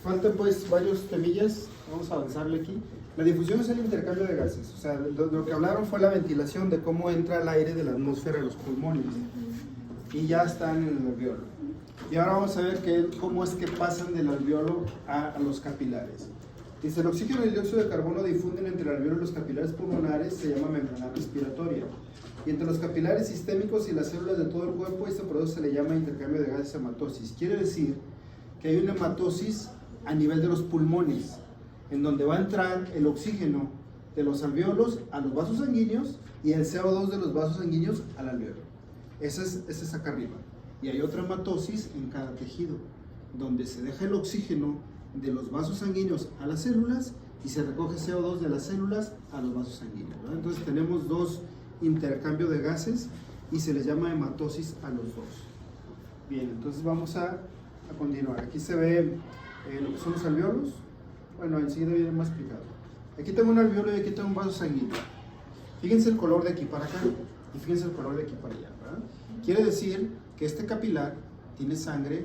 Faltan pues varios temillas, vamos a avanzarle aquí. La difusión es el intercambio de gases, o sea, lo que hablaron fue la ventilación de cómo entra el aire de la atmósfera a los pulmones y ya están en el alveolo. Y ahora vamos a ver cómo es que pasan del alveolo a los capilares. Dice, el oxígeno y el dióxido de carbono difunden entre el alveolo y los capilares pulmonares, se llama membrana respiratoria. Y entre los capilares sistémicos y las células de todo el cuerpo, este proceso se le llama intercambio de gases, hematosis. Quiere decir que hay una hematosis a nivel de los pulmones, en donde va a entrar el oxígeno de los alveolos a los vasos sanguíneos y el CO2 de los vasos sanguíneos al alveolo. Ese es acá arriba. Y hay otra hematosis en cada tejido, donde se deja el oxígeno de los vasos sanguíneos a las células y se recoge CO2 de las células a los vasos sanguíneos, ¿verdad? Entonces tenemos dos intercambios de gases y se les llama hematosis a los dos. Bien, entonces vamos a continuar. Aquí se ve lo que son los alveolos. Bueno, enseguida viene más explicado. Aquí tengo un alveolo y aquí tengo un vaso sanguíneo. Fíjense el color de aquí para acá y fíjense el color de aquí para allá, ¿verdad? Quiere decir que este capilar tiene sangre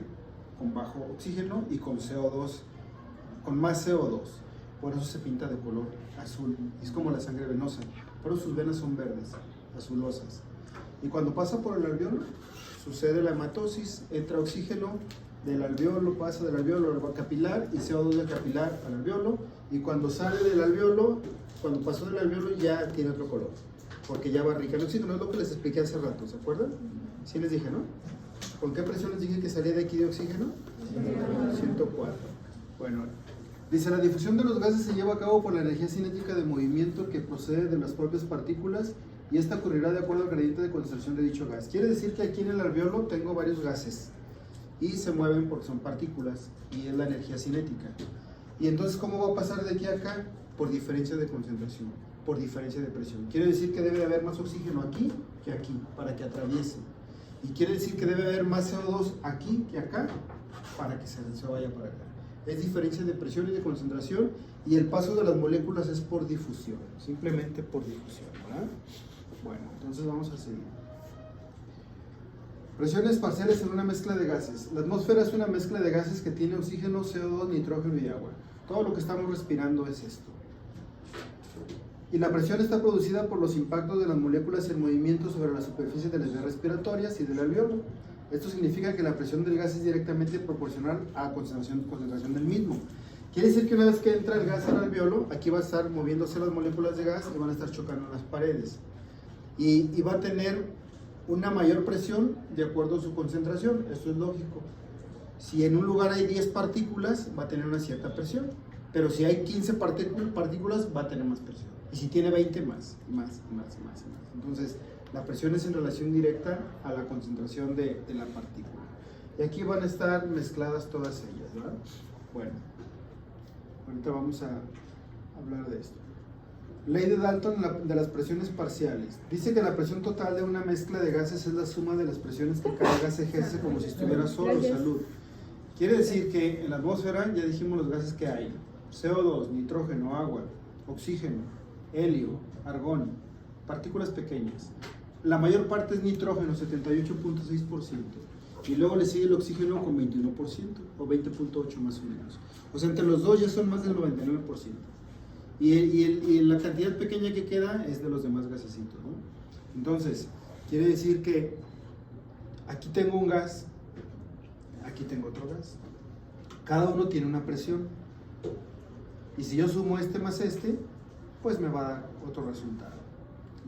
con bajo oxígeno y con CO2, con más CO2. Por eso se pinta de color azul. Es como la sangre venosa. Pero sus venas son verdes, azulosas. Y cuando pasa por el alveolo, sucede la hematosis, entra oxígeno del alveolo, pasa del alveolo al capilar y CO2 del capilar al alveolo. Y cuando sale del alveolo, cuando pasó del alveolo ya tiene otro color, porque ya va rica en oxígeno. Es lo que les expliqué hace rato, ¿se acuerdan? Sí les dije, ¿no? ¿Con qué presión les dije que salía de aquí de oxígeno? 104. Bueno, dice, la difusión de los gases se lleva a cabo por la energía cinética de movimiento que procede de las propias partículas y esta ocurrirá de acuerdo al gradiente de concentración de dicho gas. Quiere decir que aquí en el alveolo tengo varios gases y se mueven porque son partículas y es la energía cinética. Y entonces, ¿cómo va a pasar de aquí a acá? Por diferencia de concentración, por diferencia de presión. Quiere decir que debe haber más oxígeno aquí que aquí para que atraviese. Y quiere decir que debe haber más CO2 aquí que acá para que se vaya para acá. Es diferencia de presión y de concentración y el paso de las moléculas es por difusión, simplemente por difusión, ¿verdad? Bueno, entonces vamos a seguir. Presiones parciales en una mezcla de gases. La atmósfera es una mezcla de gases que tiene oxígeno, CO2, nitrógeno y agua. Todo lo que estamos respirando es esto. Y la presión está producida por los impactos de las moléculas en movimiento sobre la superficie de las vías respiratorias y del alveolo. Esto significa que la presión del gas es directamente proporcional a la concentración del mismo. Quiere decir que una vez que entra el gas al alveolo, aquí va a estar moviéndose las moléculas de gas y van a estar chocando en las paredes. Y va a tener una mayor presión de acuerdo a su concentración. Esto es lógico. Si en un lugar hay 10 partículas, va a tener una cierta presión. Pero si hay 15 partículas, va a tener más presión. Y si tiene 20, más. Entonces, la presión es en relación directa a la concentración de la partícula. Y aquí van a estar mezcladas todas ellas, ¿verdad? Bueno, ahorita vamos a hablar de esto. Ley de Dalton de las presiones parciales. Dice que la presión total de una mezcla de gases es la suma de las presiones que cada gas ejerce como si estuviera solo. Salud. Quiere decir que en la atmósfera ya dijimos los gases que hay: CO2, nitrógeno, agua, oxígeno, helio, argón, partículas pequeñas. La mayor parte es nitrógeno, 78.6%, y luego le sigue el oxígeno con 21%, o 20.8% más o menos. O sea, entre los dos ya son más del 99%. Y la cantidad pequeña que queda es de los demás gasecitos, ¿no? Entonces, quiere decir que aquí tengo un gas, aquí tengo otro gas. Cada uno tiene una presión. Y si yo sumo este más este, pues me va a dar otro resultado.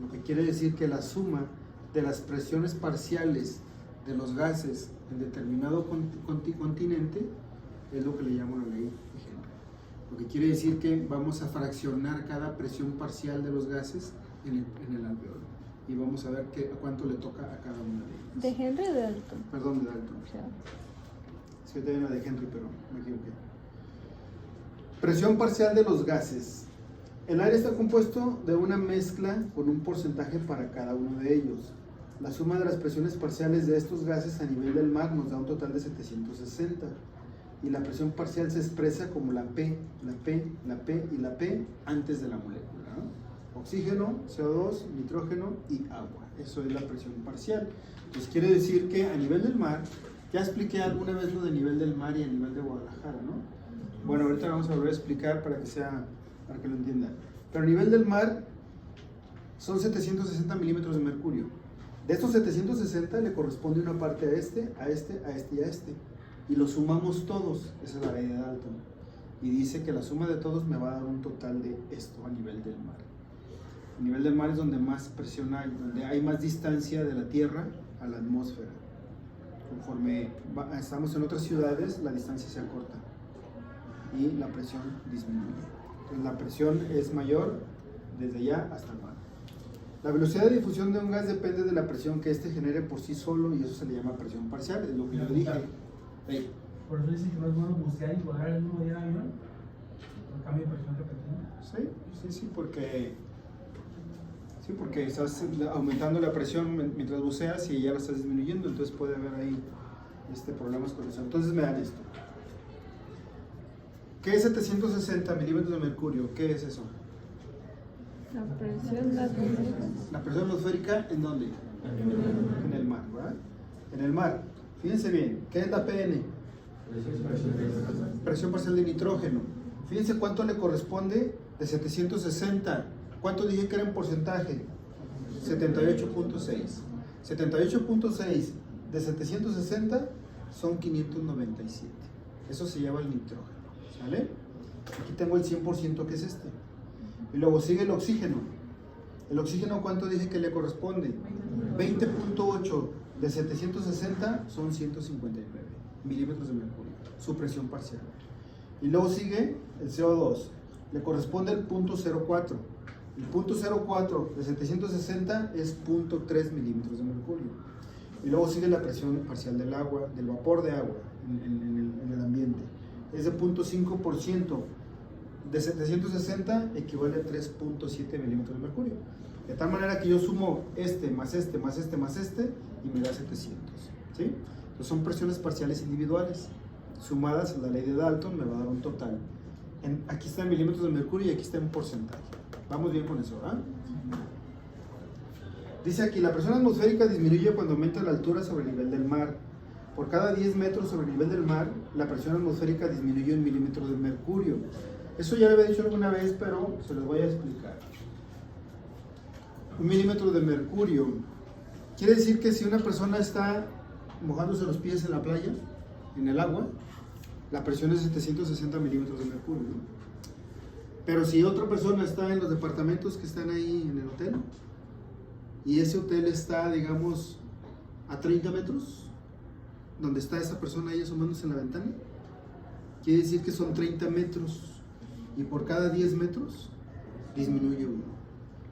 Lo que quiere decir que la suma de las presiones parciales de los gases en determinado continente es lo que le llamo la ley de Henry. Lo que quiere decir que vamos a fraccionar cada presión parcial de los gases en el alveolo. Y vamos a ver cuánto le toca a cada una de ellas. ¿De Henry o de Dalton? Perdón, de Dalton. O sea, Sí, yo tenía una de Henry, pero me equivoqué. Presión parcial de los gases. El aire está compuesto de una mezcla con un porcentaje para cada uno de ellos. La suma de las presiones parciales de estos gases a nivel del mar nos da un total de 760. Y la presión parcial se expresa como la P, la P, la P y la P antes de la molécula, ¿no? Oxígeno, CO2, nitrógeno y agua. Eso es la presión parcial. Entonces quiere decir que a nivel del mar Ya expliqué alguna vez lo de nivel del mar y el nivel de Guadalajara, ¿no? Bueno, ahorita vamos a volver a explicar para que lo entiendan. Pero el nivel del mar son 760 milímetros de mercurio. De estos 760 le corresponde una parte a este, a este, a este y a este. Y los sumamos todos, esa es la ley de Dalton. Y dice que la suma de todos me va a dar un total de esto a nivel del mar. El nivel del mar es donde más presión hay, donde hay más distancia de la Tierra a la atmósfera. Conforme estamos en otras ciudades, la distancia se acorta y la presión disminuye. Entonces la presión es mayor desde allá hasta el mar. La velocidad de difusión de un gas depende de la presión que éste genere por sí solo y eso se le llama presión parcial, es lo que yo dije. Sí. Por eso dicen que no es bueno bucear y volar el mismo día en avión, por cambio de presión repentino. Sí, porque estás aumentando la presión mientras buceas y ya la estás disminuyendo, entonces puede haber ahí problemas con eso. Entonces me dan esto. ¿Qué es 760 milímetros de mercurio? ¿Qué es eso? La presión atmosférica. ¿La presión atmosférica en dónde? En el mar, ¿verdad? En el mar. Fíjense bien, ¿qué es la PN? Presión parcial de nitrógeno. Fíjense cuánto le corresponde de 760. ¿Cuánto dije que era en porcentaje? 78.6. 78.6 de 760 son 597. Eso se llama el nitrógeno. ¿Sale? Aquí tengo el 100% que es este. Y luego sigue el oxígeno. ¿El oxígeno cuánto dije que le corresponde? 20.8 de 760 son 159 milímetros de mercurio. Su presión parcial. Y luego sigue el CO2. Le corresponde el 0.04. El 0.04 de 760 es 0.3 milímetros de mercurio. Y luego sigue la presión parcial del agua, del vapor de agua en el ambiente. Es de 0.5%. De 760 equivale a 3.7 milímetros de mercurio. De tal manera que yo sumo este más este más este más este y me da 700. ¿Sí? Entonces son presiones parciales individuales. Sumadas en la ley de Dalton me va a dar un total. Aquí está en milímetros de mercurio y aquí está en porcentaje. Vamos bien con eso, ¿verdad? Dice aquí, la presión atmosférica disminuye cuando aumenta la altura sobre el nivel del mar. Por cada 10 metros sobre el nivel del mar, la presión atmosférica disminuye en milímetros de mercurio. Eso ya lo había dicho alguna vez, pero se los voy a explicar. 1 milímetro de mercurio quiere decir que si una persona está mojándose los pies en la playa, en el agua, la presión es 760 milímetros de mercurio, ¿no? Pero si otra persona está en los departamentos que están ahí en el hotel y ese hotel está, digamos, a 30 metros, donde está esa persona ahí asomándose en la ventana, quiere decir que son 30 metros y por cada 10 metros disminuye uno.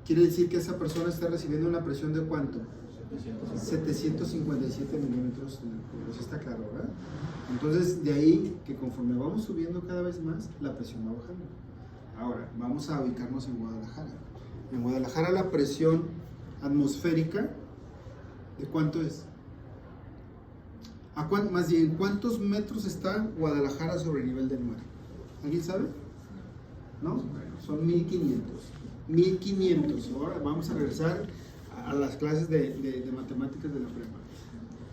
Quiere decir que esa persona está recibiendo una presión de ¿cuánto? 757 milímetros de mercurio. Eso está claro, ¿verdad? Entonces, de ahí que conforme vamos subiendo cada vez más, la presión va bajando. Ahora, vamos a ubicarnos en Guadalajara. En Guadalajara la presión atmosférica, ¿de cuánto es? Más bien, ¿cuántos metros está Guadalajara sobre el nivel del mar? ¿Alguien sabe? ¿No? Son 1500. 1500. Ahora vamos a regresar a las clases de matemáticas de la prepa.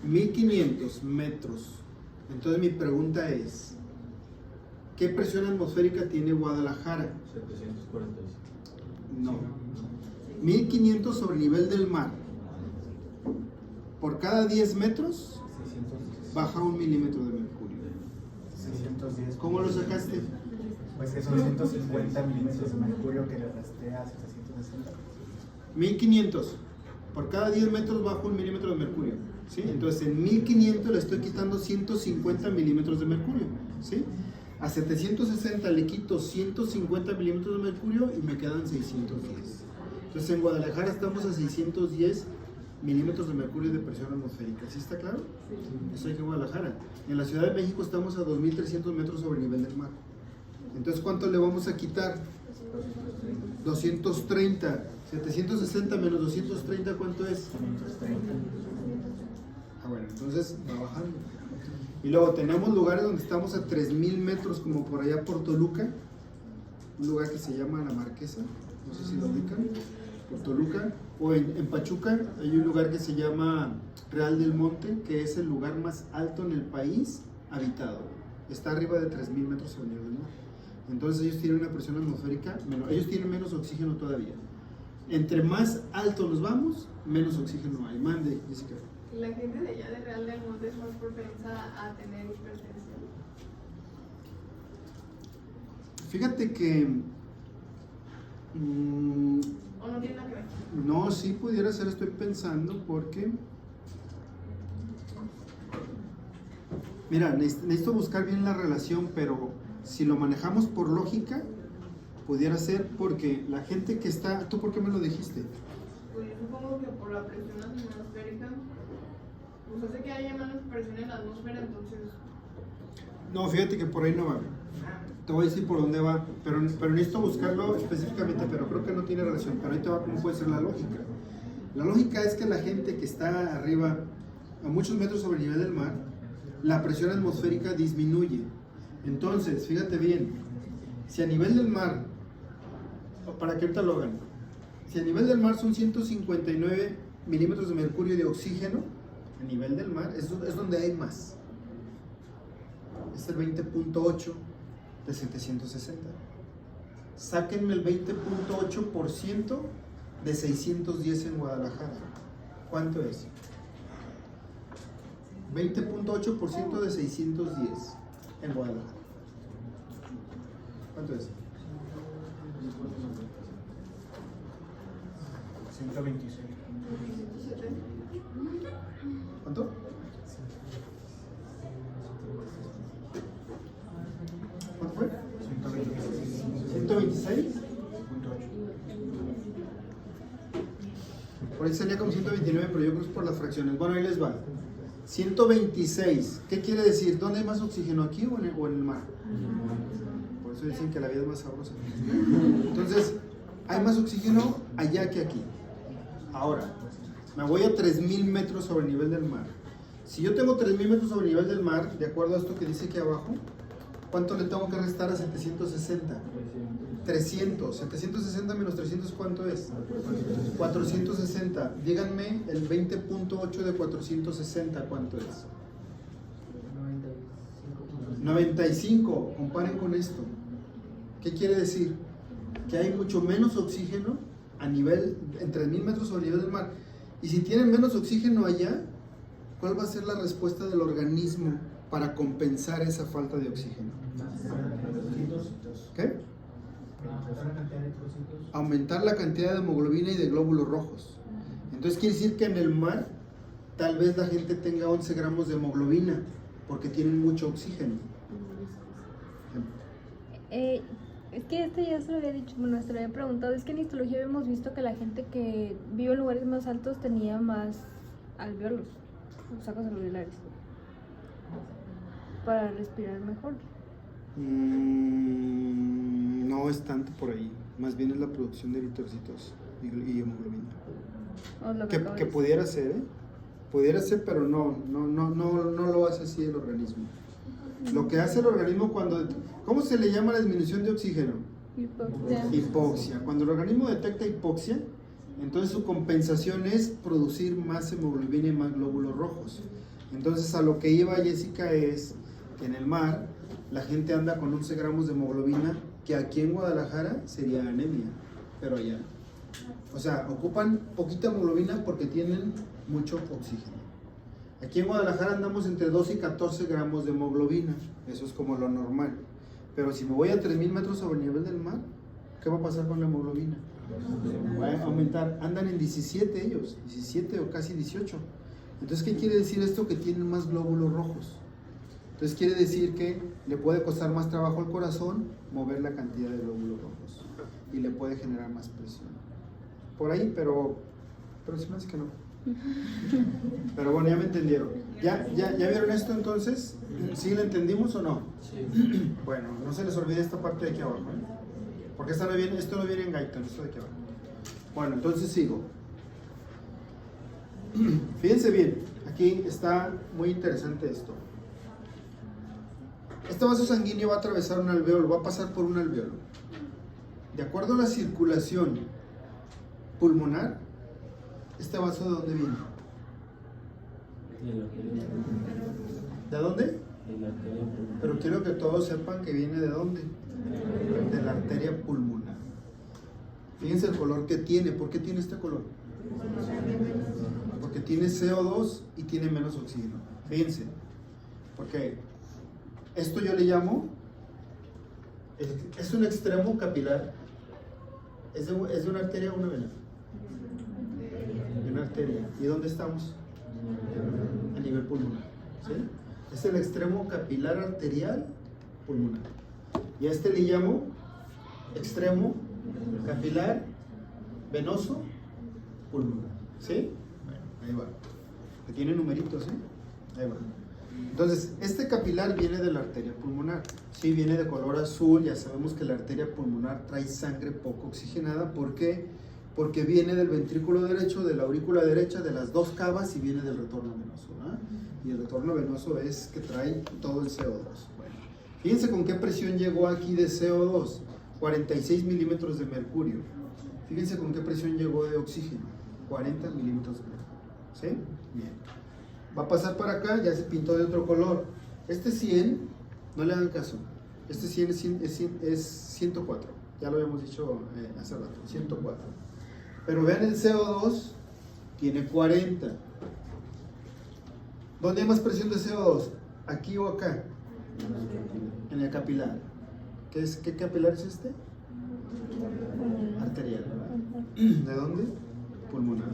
1500 metros. Entonces mi pregunta es, ¿qué presión atmosférica tiene Guadalajara? 745. No. 1500 sobre el nivel del mar. Por cada 10 metros 610. baja 1 milímetro de mercurio. 610. ¿Cómo lo sacaste? Pues que son 150 milímetros de mercurio que le resté a 760. 1500. Por cada 10 metros bajo 1 milímetro de mercurio. ¿Sí? Entonces en 1500 le estoy quitando 150 milímetros de mercurio. ¿Sí? A 760 le quito 150 milímetros de mercurio y me quedan 610. Entonces en Guadalajara estamos a 610 milímetros de mercurio de presión atmosférica. ¿Sí está claro? Sí. Eso hay que Guadalajara. En la Ciudad de México estamos a 2300 metros sobre el nivel del mar. Entonces, ¿cuánto le vamos a quitar? 230. 760 menos 230, ¿cuánto es? 530. Bueno, entonces va bajando. Y luego tenemos lugares donde estamos a 3000 metros, como por allá por Toluca, un lugar que se llama La Marquesa, no sé si lo ubican. por Toluca, o en Pachuca hay un lugar que se llama Real del Monte, que es el lugar más alto en el país habitado. Está arriba de 3.000 metros sobre el nivel del mar. Entonces ellos tienen una presión atmosférica menor, ellos tienen menos oxígeno todavía. Entre más alto nos vamos, menos oxígeno hay. Mande, Jessica. La gente de allá de Real del Monte es más propensa a tener hipertensión. Fíjate que ¿O no tiene nada que ver? no, sí pudiera ser, estoy pensando, porque mira, necesito buscar bien la relación, pero si lo manejamos por lógica, pudiera ser porque la gente que está, ¿tú por qué me lo dijiste? Pues yo supongo que por la presión atmosférica, pues hace que haya menos presión en la atmósfera, entonces... No, fíjate que por ahí no va. Te voy a decir por dónde va, pero necesito buscarlo específicamente, pero creo que no tiene relación. Pero ahí te va cómo puede ser la lógica. La lógica es que la gente que está arriba, a muchos metros sobre el nivel del mar, la presión atmosférica disminuye. Entonces, fíjate bien, si a nivel del mar, para que ahorita lo hagan, si a nivel del mar son 159 milímetros de mercurio de oxígeno, a nivel del mar es donde hay más. Es el 20.8 de 760. Sáquenme el 20.8% de 610 en Guadalajara. ¿Cuánto es? 20.8% de 610 en Guadalajara. ¿Cuánto es? 126. 170. ¿Cuánto? ¿Cuánto fue? 126. Por ahí salía como 129, pero yo creo que es por las fracciones. Bueno, ahí les va. 126. ¿Qué quiere decir? ¿Dónde hay más oxígeno? ¿Aquí o en el mar? Por eso dicen que la vida es más sabrosa. Entonces, hay más oxígeno allá que aquí. Ahora, me voy a 3.000 metros sobre el nivel del mar. Si yo tengo 3.000 metros sobre el nivel del mar, de acuerdo a esto que dice aquí abajo, ¿cuánto le tengo que restar a 760? 300. 760 menos 300, ¿cuánto es? 460. Díganme el 20.8 de 460, ¿cuánto es? 95. Comparen con esto. ¿Qué quiere decir? Que hay mucho menos oxígeno a nivel, en 3.000 metros sobre el nivel del mar. Y si tienen menos oxígeno allá, ¿cuál va a ser la respuesta del organismo para compensar esa falta de oxígeno? ¿Qué? Aumentar la cantidad de hemoglobina y de glóbulos rojos. Entonces quiere decir que en el mar tal vez la gente tenga 11 gramos de hemoglobina porque tienen mucho oxígeno. Es que esto ya se lo había dicho, bueno, se lo había preguntado. Es que en histología habíamos visto que la gente que vive en lugares más altos tenía más alvéolos, sacos alveolares, para respirar mejor. No es tanto por ahí, más bien es la producción de eritrocitos y hemoglobina. O lo que acabo de Que decir. pudiera ser, ¿eh? Pudiera ser, pero no lo hace así el organismo. Lo que hace el organismo cuando... ¿Cómo se le llama la disminución de oxígeno? Hipoxia. Hipoxia. Cuando el organismo detecta hipoxia, entonces su compensación es producir más hemoglobina y más glóbulos rojos. Entonces a lo que iba Jessica es que en el mar la gente anda con 11 gramos de hemoglobina, que aquí en Guadalajara sería anemia, pero allá. O sea, ocupan poquita hemoglobina porque tienen mucho oxígeno. Aquí en Guadalajara andamos entre 12 y 14 gramos de hemoglobina, eso es como lo normal. Pero si me voy a 3.000 metros sobre el nivel del mar, ¿qué va a pasar con la hemoglobina? Va a aumentar, andan en 17 ellos, 17 o casi 18. Entonces, ¿qué quiere decir esto? Que tienen más glóbulos rojos. Entonces quiere decir que le puede costar más trabajo al corazón mover la cantidad de glóbulos rojos y le puede generar más presión. Por ahí, pero sí me hace que no. Pero bueno, ya me entendieron. ¿Ya vieron esto entonces? ¿Sí lo entendimos o no? Sí. Bueno, no se les olvide esta parte de aquí abajo, ¿eh? Porque esto no viene en Guyton, esto de aquí abajo. Bueno, entonces sigo. Fíjense bien, aquí está muy interesante esto. Este vaso sanguíneo va a atravesar un alveolo, va a pasar por un alveolo. De acuerdo a la circulación pulmonar, ¿este vaso de dónde viene? ¿De dónde? Pero quiero que todos sepan que viene de dónde. De la arteria pulmonar. Fíjense el color que tiene. ¿Por qué tiene este color? Porque tiene CO2 y tiene menos oxígeno. Fíjense. Porque esto yo le llamo, es un extremo capilar. ¿Es de una arteria o una vena? De una arteria. ¿Y dónde estamos? A nivel pulmonar. ¿Sí? Es el extremo capilar arterial pulmonar. Y a este le llamo extremo capilar venoso pulmonar. ¿Sí? Bueno, ahí va. Que tiene numeritos, ¿eh? Ahí va. Entonces, este capilar viene de la arteria pulmonar. Sí, viene de color azul. Ya sabemos que la arteria pulmonar trae sangre poco oxigenada. ¿Por qué? Porque viene del ventrículo derecho, de la aurícula derecha, de las dos cavas y viene del retorno venoso, ¿no? Y el retorno venoso es que trae todo el CO2. Bueno, fíjense con qué presión llegó aquí de CO2, 46 milímetros de mercurio. Fíjense con qué presión llegó de oxígeno, 40 milímetros de mercurio. ¿Sí? Bien. Va a pasar para acá, ya se pintó de otro color. Este 100, no le hagan caso, este 100 es 104, ya lo habíamos dicho hace rato, 104. Pero vean el CO2, tiene 40. ¿Dónde hay más presión de CO2? ¿Aquí o acá? En el capilar. ¿Qué capilar es este? Arterial, ¿verdad? ¿De dónde? Pulmonar.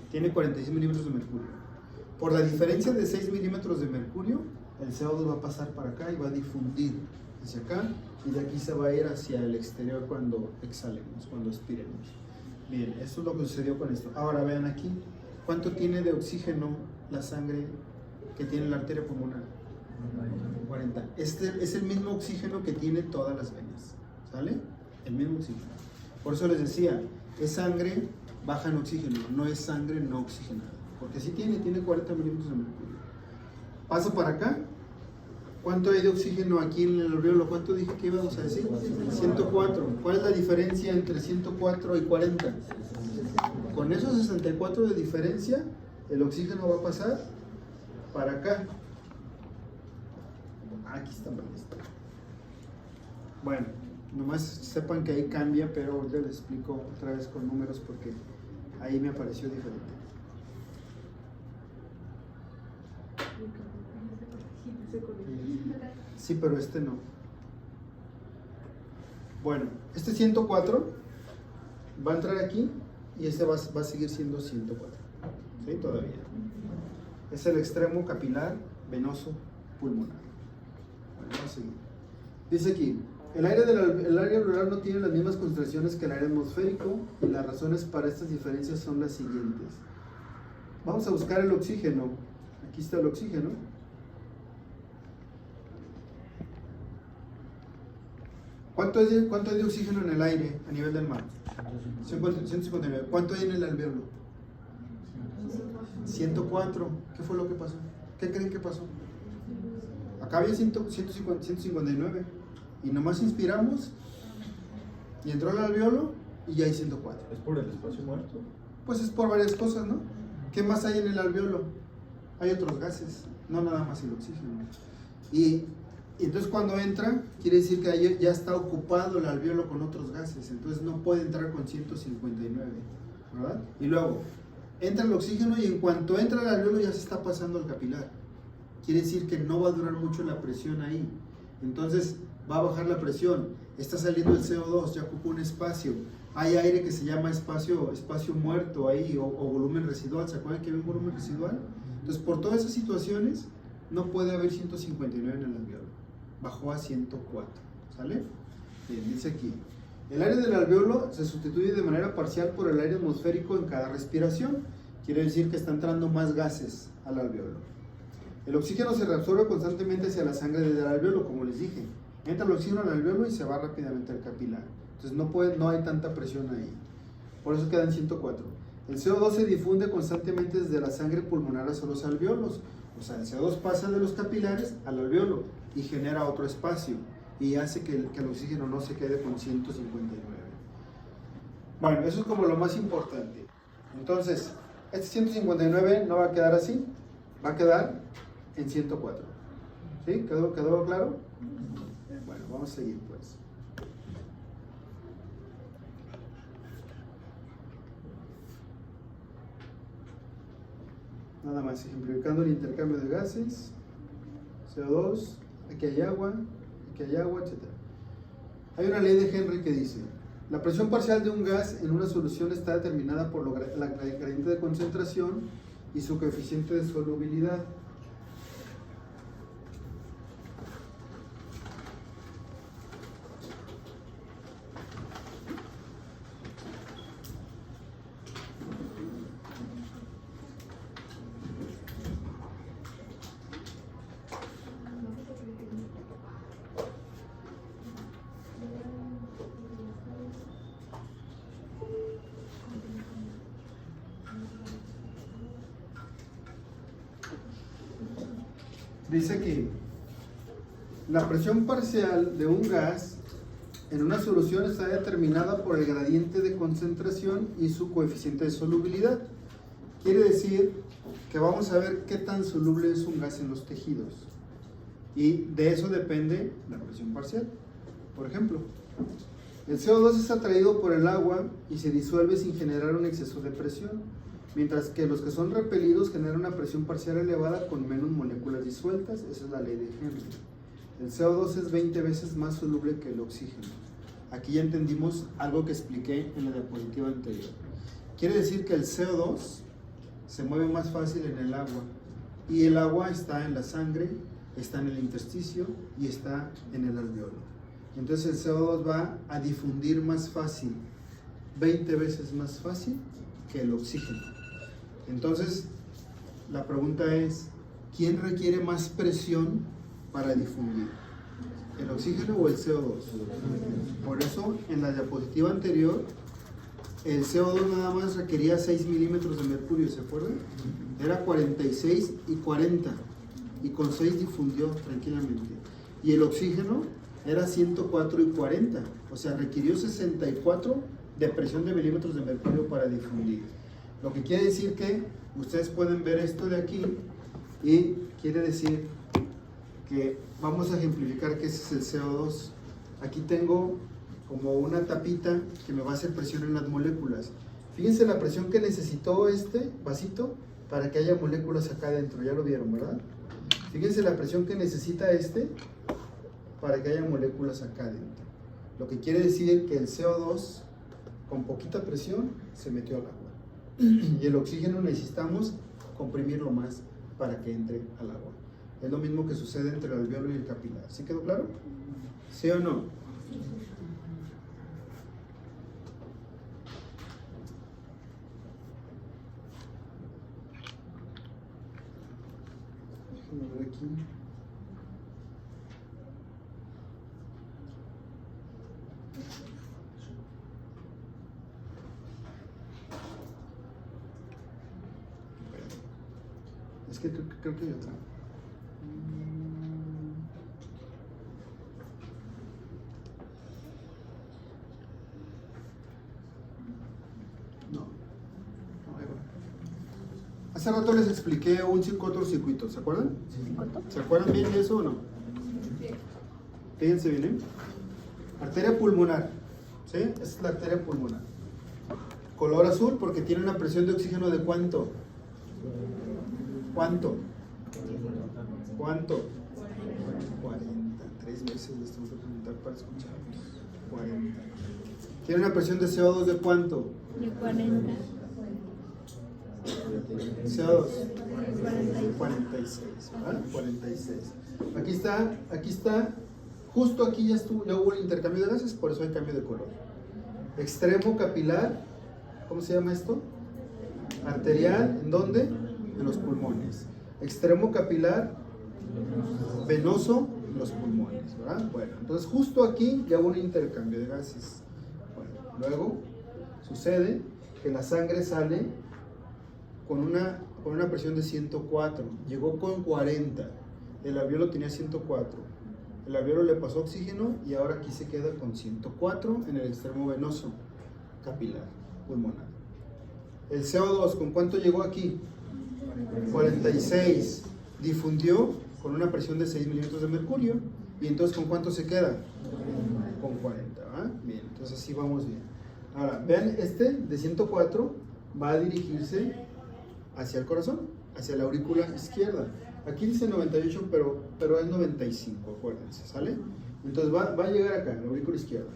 Tiene 46 milímetros de mercurio. Por la diferencia de 6 milímetros de mercurio, el CO2 va a pasar para acá y va a difundir hacia acá, y de aquí se va a ir hacia el exterior cuando exhalemos, cuando expiremos. Bien, esto es lo que sucedió con esto. Ahora vean aquí, ¿cuánto tiene de oxígeno la sangre que tiene la arteria pulmonar? 40. Este es el mismo oxígeno que tiene todas las venas, ¿sale? El mismo oxígeno. Por eso les decía, es sangre baja en oxígeno, no es sangre no oxigenada. Porque sí tiene 40 milímetros de mercurio. Paso para acá. ¿Cuánto hay de oxígeno aquí en el alveolo? ¿Cuánto dije que íbamos a decir? 104. ¿Cuál es la diferencia entre 104 y 40? Con esos 64 de diferencia, el oxígeno va a pasar para acá. Aquí está mal listo. Bueno, nomás sepan que ahí cambia, pero ahorita les explico otra vez con números porque ahí me apareció diferente. Sí, pero este no. Bueno, este 104 va a entrar aquí y este va a seguir siendo 104. ¿Sí? Todavía. Es el extremo capilar venoso pulmonar. Bueno, vamos a seguir. Dice aquí, el aire alveolar no tiene las mismas concentraciones que el aire atmosférico y las razones para estas diferencias son las siguientes. Vamos a buscar el oxígeno. Aquí está el oxígeno. ¿Cuánto hay de oxígeno en el aire a nivel del mar? 159. ¿Cuánto hay en el alveolo? 104. ¿Qué fue lo que pasó? ¿Qué creen que pasó? Acá había 159. Y nomás inspiramos y entró al alveolo y ya hay 104. ¿Es por el espacio muerto? Pues es por varias cosas, ¿no? ¿Qué más hay en el alveolo? Hay otros gases, no nada más el oxígeno. Y entonces cuando entra, quiere decir que ya está ocupado el alveolo con otros gases, entonces no puede entrar con 159, ¿verdad? Y luego, entra el oxígeno y en cuanto entra el alveolo ya se está pasando al capilar. Quiere decir que no va a durar mucho la presión ahí. Entonces va a bajar la presión, está saliendo el CO2, ya ocupa un espacio. Hay aire que se llama espacio muerto ahí o volumen residual. ¿Se acuerdan que hay un volumen residual? Entonces por todas esas situaciones no puede haber 159 en el alveolo. Bajó a 104, ¿sale? Bien, dice aquí, el aire del alveolo se sustituye de manera parcial por el aire atmosférico en cada respiración. Quiere decir que está entrando más gases al alveolo. El oxígeno se reabsorbe constantemente hacia la sangre desde el alveolo, como les dije. Entra el oxígeno al alveolo y se va rápidamente al capilar. Entonces no hay tanta presión ahí. Por eso quedan 104. El CO2 se difunde constantemente desde la sangre pulmonar hacia los alveolos. O sea, el CO2 pasa de los capilares al alveolo y genera otro espacio y hace que el oxígeno no se quede con 159. Bueno, eso es como lo más importante. Entonces, este 159 no va a quedar así, va a quedar en 104. ¿Sí? ¿Quedó claro? Bueno, vamos a seguir pues. Nada más, ejemplificando el intercambio de gases, CO2, aquí hay agua, etc. Hay una ley de Henry que dice: la presión parcial de un gas en una solución está determinada por la gradiente de concentración y su coeficiente de solubilidad. Dice que la presión parcial de un gas en una solución está determinada por el gradiente de concentración y su coeficiente de solubilidad. Quiere decir que vamos a ver qué tan soluble es un gas en los tejidos. Y de eso depende la presión parcial. Por ejemplo, el CO2 es atraído por el agua y se disuelve sin generar un exceso de presión, mientras que los que son repelidos generan una presión parcial elevada con menos moléculas disueltas. Esa es la ley de Henry. El CO2 es 20 veces más soluble que el oxígeno. Aquí ya entendimos algo que expliqué en la diapositiva anterior. Quiere decir que el CO2 se mueve más fácil en el agua, y el agua está en la sangre, está en el intersticio y está en el alveolo. Entonces el CO2 va a difundir más fácil, 20 veces más fácil que el oxígeno. Entonces la pregunta es: ¿quién requiere más presión para difundir? ¿El oxígeno o el CO2? Por eso en la diapositiva anterior el CO2 nada más requería 6 milímetros de mercurio, ¿se acuerdan? Era 46 y 40, y con 6 difundió tranquilamente. Y el oxígeno era 104 y 40, o sea, requirió 64 de presión de milímetros de mercurio para difundir. Lo que quiere decir que ustedes pueden ver esto de aquí, y quiere decir que vamos a ejemplificar que ese es el CO2. Aquí tengo como una tapita que me va a hacer presión en las moléculas. Fíjense la presión que necesitó este vasito para que haya moléculas acá adentro. Ya lo vieron, ¿verdad? Fíjense la presión que necesita este para que haya moléculas acá adentro. Lo que quiere decir que el CO2 con poquita presión se metió al agua. Y el oxígeno necesitamos comprimirlo más para que entre al agua. Es lo mismo que sucede entre el alveolo y el capilar. ¿Sí quedó claro? ¿Sí o no? Déjenme ver aquí. Es que creo que hay otra. No, ahí va. Hace rato les expliqué un cortocircuito, ¿se acuerdan? ¿Se acuerdan bien de eso o no? Fíjense bien, ¿eh? Arteria pulmonar, ¿sí? Esta es la arteria pulmonar. Color azul porque tiene una presión de oxígeno de ¿cuánto? ¿Cuánto? 40. 3 veces les tengo que preguntar para escuchar. 40. Tiene una presión de CO2 de ¿cuánto? De 40. CO2. 46, ¿verdad? 46. Aquí está. Justo aquí ya hubo el intercambio de gases, por eso hay cambio de color. Extremo capilar, ¿cómo se llama esto? Arterial, ¿en dónde? En los pulmones. Extremo capilar venoso en los pulmones, ¿verdad? Bueno, entonces justo aquí ya hubo un intercambio de gases. Bueno, luego sucede que la sangre sale con una presión de 104, llegó con 40, el alveolo tenía 104. El alveolo le pasó oxígeno y ahora aquí se queda con 104 en el extremo venoso. capilar pulmonar. El CO2, ¿con cuánto llegó aquí? 46. Difundió con una presión de 6 milímetros de mercurio. ¿Y entonces con cuánto se queda? Con 40, ¿va? Bien, entonces así vamos bien. Ahora, vean, este de 104 va a dirigirse hacia el corazón, hacia la aurícula izquierda. Aquí dice 98, pero es 95, acuérdense, ¿sale? Entonces va a llegar acá, la aurícula izquierda.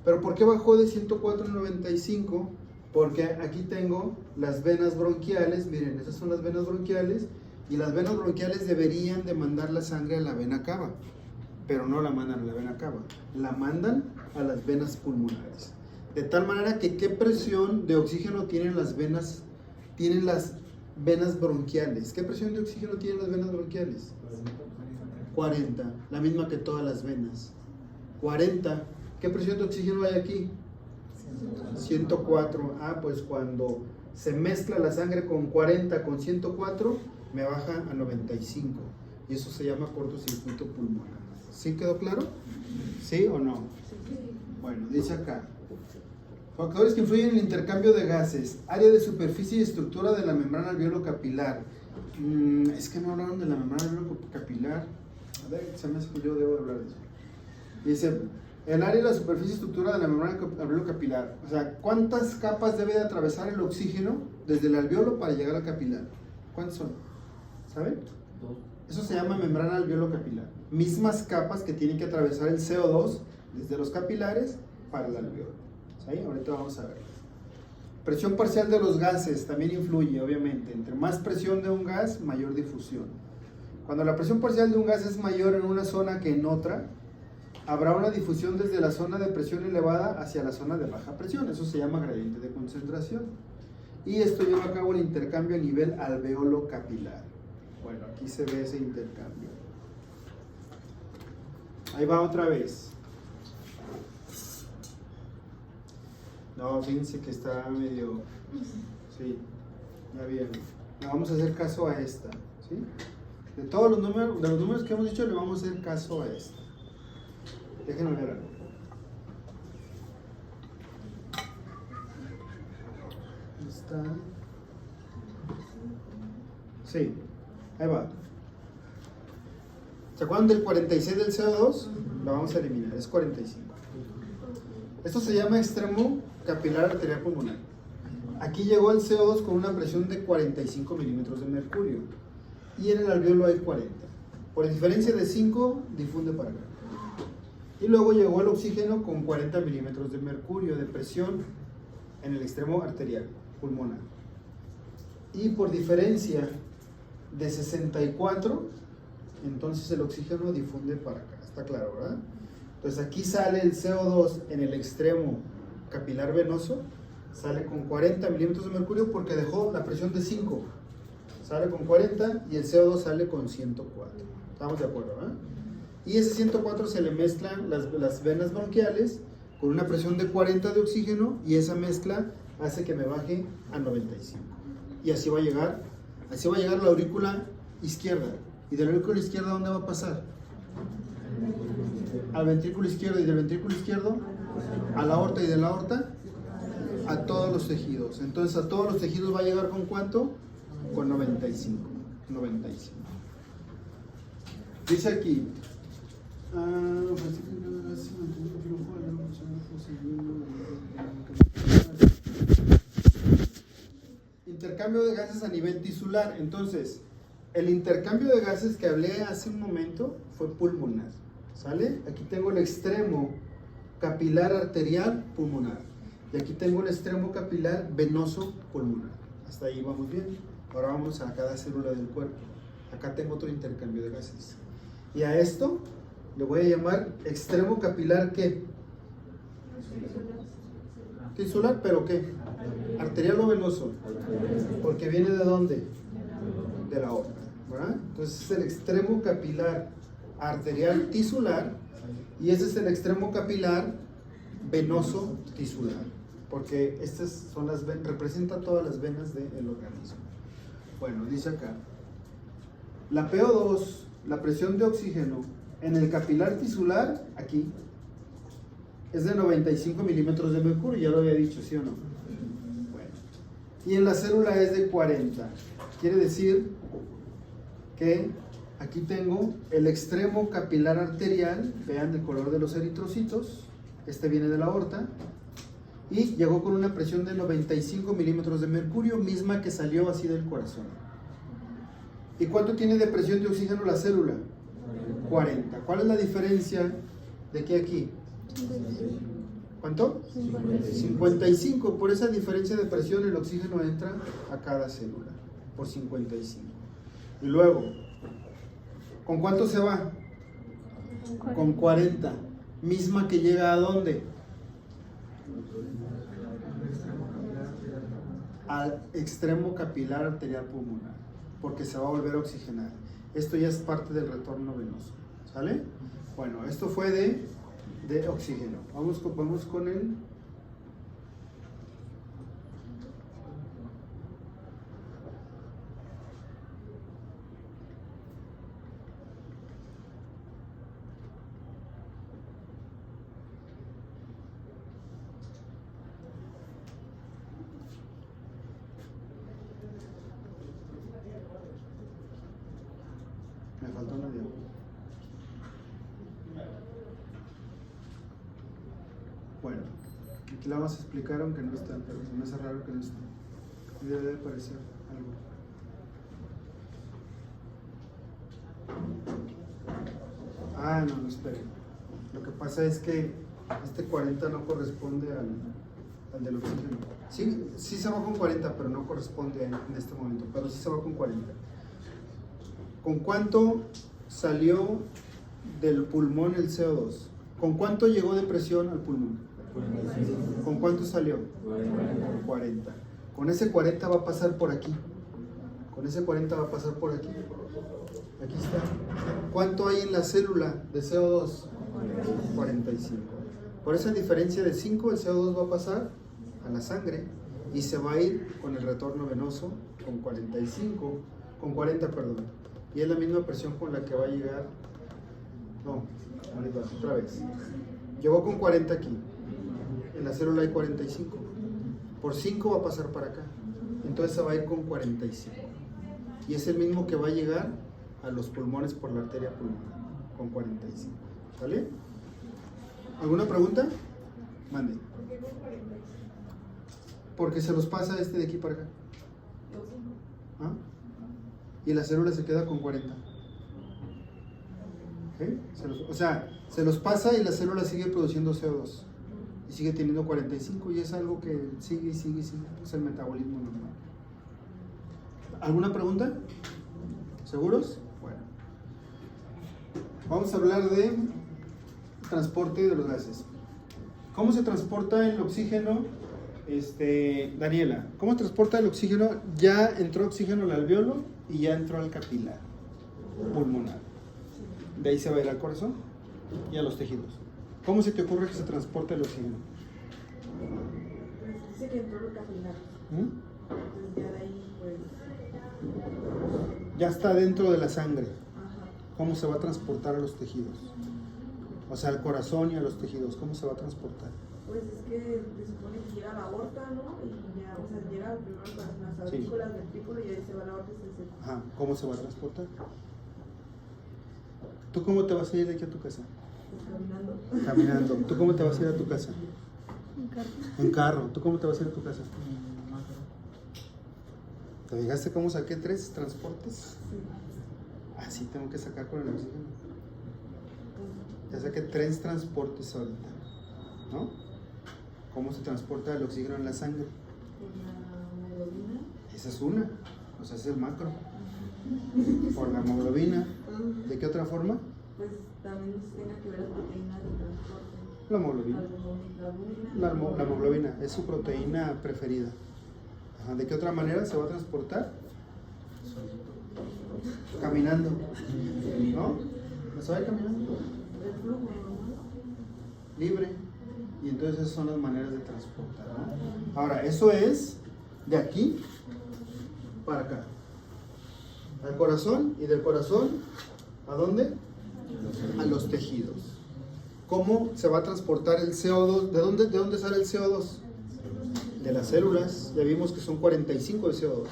¿Pero por qué bajó de 104 a 95? Porque aquí tengo las venas bronquiales, miren, esas son las venas bronquiales, y las venas bronquiales deberían de mandar la sangre a la vena cava, pero no la mandan a la vena cava, la mandan a las venas pulmonares. De tal manera que ¿qué presión de oxígeno tienen las venas bronquiales? ¿Qué presión de oxígeno tienen las venas bronquiales? 40, la misma que todas las venas. 40. ¿Qué presión de oxígeno hay aquí? 104. Ah, pues cuando se mezcla la sangre con 40 con 104, me baja a 95. Y eso se llama cortocircuito pulmonar. ¿Sí quedó claro? ¿Sí o no? Bueno, dice acá. Factores que influyen en el intercambio de gases. Área de superficie y estructura de la membrana alveolo-capilar. Es que no hablaron de la membrana alveolo-capilar. A ver, se me hace que yo debo hablar de eso. Dice, el área de la superficie y estructura de la membrana alveolo-capilar. O sea, ¿cuántas capas debe de atravesar el oxígeno desde el alveolo para llegar al capilar? ¿Cuántas son? ¿Saben? Eso se llama membrana alveolo-capilar. Mismas capas que tienen que atravesar el CO2 desde los capilares para el alveolo. ¿Sí? Ahorita vamos a ver. Presión parcial de los gases también influye, obviamente. Entre más presión de un gas, mayor difusión. Cuando la presión parcial de un gas es mayor en una zona que en otra, habrá una difusión desde la zona de presión elevada hacia la zona de baja presión. Eso se llama gradiente de concentración. Y esto lleva a cabo el intercambio a nivel alveolo-capilar. Bueno, aquí se ve ese intercambio. Ahí va otra vez. No, fíjense que está medio... Sí, ya vieron. Le vamos a hacer caso a esta. ¿Sí? De todos los números que hemos dicho, le vamos a hacer caso a esta. Déjenme ver algo. Está. Sí, ahí va. ¿Se acuerdan del 46 del CO2? Lo vamos a eliminar, es 45. Esto se llama extremo capilar arterial pulmonar. Aquí llegó el CO2 con una presión de 45 milímetros de mercurio. Y en el alveolo hay 40. Por diferencia de 5, difunde para acá. Y luego llegó el oxígeno con 40 milímetros de mercurio de presión en el extremo arterial pulmonar. Y por diferencia de 64, entonces el oxígeno difunde para acá. Está claro, ¿verdad? Entonces aquí sale el CO2 en el extremo capilar venoso, sale con 40 milímetros de mercurio porque dejó la presión de 5. Sale con 40 y el CO2 sale con 104. ¿Estamos de acuerdo, ¿verdad? Y ese 104 se le mezclan las venas bronquiales con una presión de 40 de oxígeno y esa mezcla hace que me baje a 95. Y así va a llegar a la aurícula izquierda. ¿Y de la aurícula izquierda dónde va a pasar? Al ventrículo izquierdo, y del ventrículo izquierdo a la aorta, y de la aorta a todos los tejidos. Entonces a todos los tejidos va a llegar ¿con cuánto? Con 95. Dice aquí. Intercambio de gases a nivel tisular. Entonces, el intercambio de gases que hablé hace un momento fue pulmonar. ¿Sale? Aquí tengo el extremo capilar arterial pulmonar. Y aquí tengo el extremo capilar venoso pulmonar. Hasta ahí vamos bien. Ahora vamos a cada célula del cuerpo. Acá tengo otro intercambio de gases. Y a esto le voy a llamar extremo capilar ¿qué? Tisular, ¿pero qué? ¿Arterial o venoso? Porque viene ¿de dónde? De la aorta, ¿verdad? Entonces es el extremo capilar arterial tisular y ese es el extremo capilar venoso tisular, porque estas son las venas, representa todas las venas del organismo. Bueno, dice acá, la PO2, la presión de oxígeno en el capilar tisular, aquí, es de 95 milímetros de mercurio, ya lo había dicho, ¿sí o no? Bueno. Y en la célula es de 40. Quiere decir que aquí tengo el extremo capilar arterial, vean el color de los eritrocitos, este viene de la aorta, y llegó con una presión de 95 milímetros de mercurio, misma que salió así del corazón. ¿Y cuánto tiene de presión de oxígeno la célula? 40. ¿Cuál es la diferencia de aquí a aquí? ¿Cuánto? 55. Por esa diferencia de presión el oxígeno entra a cada célula, por 55. Y luego, ¿con cuánto se va? Con 40. Misma que llega ¿a dónde? Al extremo capilar arterial pulmonar, porque se va a volver a oxigenar. Esto ya es parte del retorno venoso. ¿Sale? Bueno, esto fue de oxígeno. Vamos con el... Me faltó una diapositiva. Bueno, aquí la vamos a explicar aunque no está, pero se me hace raro que no esté. Y debe de aparecer algo. Ah, no, esperen. Lo que pasa es que este 40 no corresponde al del oxígeno. Sí se va con 40, pero no corresponde en este momento, pero sí se va con 40. ¿Con cuánto salió del pulmón el CO2? ¿Con cuánto llegó de presión al pulmón? ¿Con cuánto salió? 40. Con ese 40 va a pasar por aquí. Con ese 40 va a pasar por aquí. Aquí está. ¿Cuánto hay en la célula de CO2? 45. Por esa diferencia de 5, el CO2 va a pasar a la sangre y se va a ir con el retorno venoso con 45, con 40, perdón. Y es la misma presión con la que va a llegar. No, otra vez. Llegó con 40 aquí. En la célula hay 45. Por 5 va a pasar para acá. Entonces se va a ir con 45. Y es el mismo que va a llegar a los pulmones por la arteria pulmonar. Con 45. ¿Sale? ¿Alguna pregunta? Mande. ¿Por qué con 45? Porque se los pasa este de aquí para acá. ¿Ah? Y la célula se queda con 40. ¿Okay? O sea, se los pasa y la célula sigue produciendo CO2 y sigue teniendo 45 y es algo que sigue, es el metabolismo normal. ¿Alguna pregunta? ¿Seguros? Bueno. Vamos a hablar de transporte de los gases. ¿Cómo se transporta el oxígeno? Daniela, ¿cómo transporta el oxígeno? Ya entró oxígeno al alveolo y ya entró al capilar pulmonar. De ahí se va a ir al corazón y a los tejidos. ¿Cómo se te ocurre que se transporta el oxígeno? Pues dice que entró el capilar. Entonces ya de ahí pues... Ya está dentro de la sangre. Ajá. ¿Cómo se va a transportar a los tejidos? O sea, al corazón y a los tejidos. ¿Cómo se va a transportar? Pues es que se supone que llega a la aorta, ¿no? Y ya, o sea, llega primero a las aurículas, ventrículo y ahí se va a la aorta y se... Ajá. ¿Cómo se va a transportar? ¿Tú cómo te vas a ir de aquí a tu casa? Pues caminando. Caminando. ¿Tú cómo te vas a ir a tu casa? En carro. En carro. ¿Tú cómo te vas a ir a tu casa? ¿Te fijaste cómo saqué 3 transportes? Sí. Así tengo que sacar con el oxígeno. Ya saqué 3 transportes ahorita. ¿No? ¿Cómo se transporta el oxígeno en la sangre? Por la hemoglobina. Esa es una. O sea, es el macro. Por la hemoglobina. ¿De qué otra forma? Pues también tenga que ver las proteínas de transporte. La hemoglobina. La hemoglobina es su proteína preferida. Ajá. ¿De qué otra manera se va a transportar? Caminando. ¿No? ¿Se va a ir caminando? El flujo, ¿no? Libre. Y entonces esas son las maneras de transportar, ¿no? Ahora, eso es de aquí para acá. Al corazón y del corazón, ¿a dónde? A los tejidos. ¿Cómo se va a transportar el CO2? ¿De dónde sale el CO2? De las células. Ya vimos que son 45 de CO2.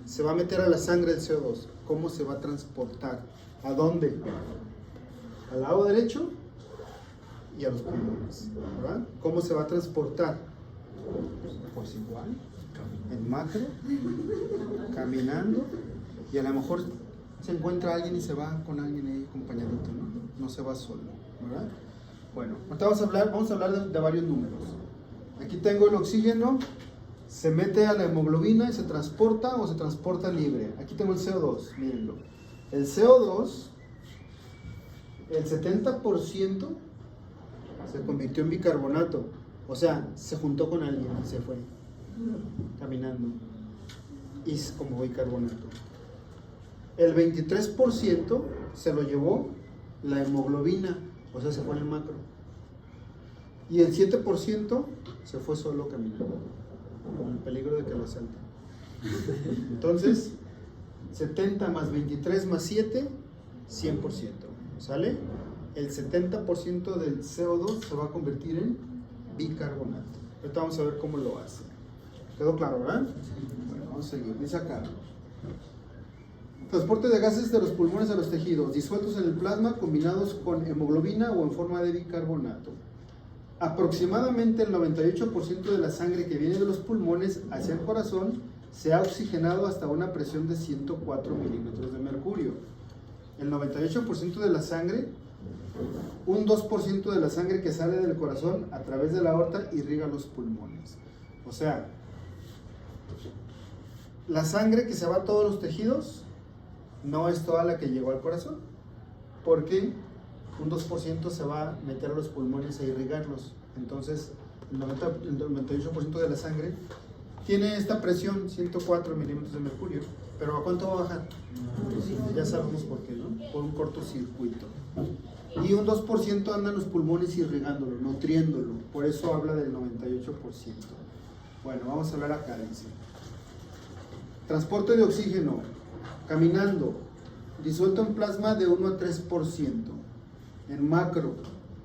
Se va a meter a la sangre el CO2. ¿Cómo se va a transportar? ¿A dónde? Al lado derecho y a los pulmones, ¿verdad? ¿Cómo se va a transportar? Pues igual, en macro, caminando, y a lo mejor se encuentra alguien y se va con alguien ahí acompañadito, ¿no? No se va solo, ¿verdad? Bueno, ahorita vamos a hablar de varios números. Aquí tengo el oxígeno, se mete a la hemoglobina y se transporta o se transporta libre. Aquí tengo el CO2, mírenlo. El CO2, el 70% se convirtió en bicarbonato. O sea, se juntó con alguien y se fue caminando. Y es como bicarbonato. El 23% se lo llevó la hemoglobina, o sea, se fue en el macro. Y el 7% se fue solo caminando, con el peligro de que lo asalten. Entonces, 70 más 23 más 7, 100%. ¿Sale? El 70% del CO2 se va a convertir en bicarbonato. Ahorita vamos a ver cómo lo hace. ¿Quedó claro, verdad? Bueno, vamos a seguir. Dice acá. Transporte de gases de los pulmones a los tejidos, disueltos en el plasma, combinados con hemoglobina o en forma de bicarbonato. Aproximadamente el 98% de la sangre que viene de los pulmones hacia el corazón se ha oxigenado hasta una presión de 104 milímetros de mercurio. El 98% de la sangre, un 2% de la sangre que sale del corazón a través de la aorta irriga los pulmones. O sea, la sangre que se va a todos los tejidos no es toda la que llegó al corazón, porque un 2% se va a meter a los pulmones a irrigarlos. Entonces, el 98% de la sangre tiene esta presión, 104 milímetros de mercurio. ¿Pero a cuánto va a bajar? Ya sabemos por qué, ¿no? Por un cortocircuito. Y un 2% anda en los pulmones irrigándolo, nutriéndolo. Por eso habla del 98%. Bueno, vamos a hablar acá, dice. Transporte de oxígeno, caminando, disuelto en plasma de 1 a 3%. En macro,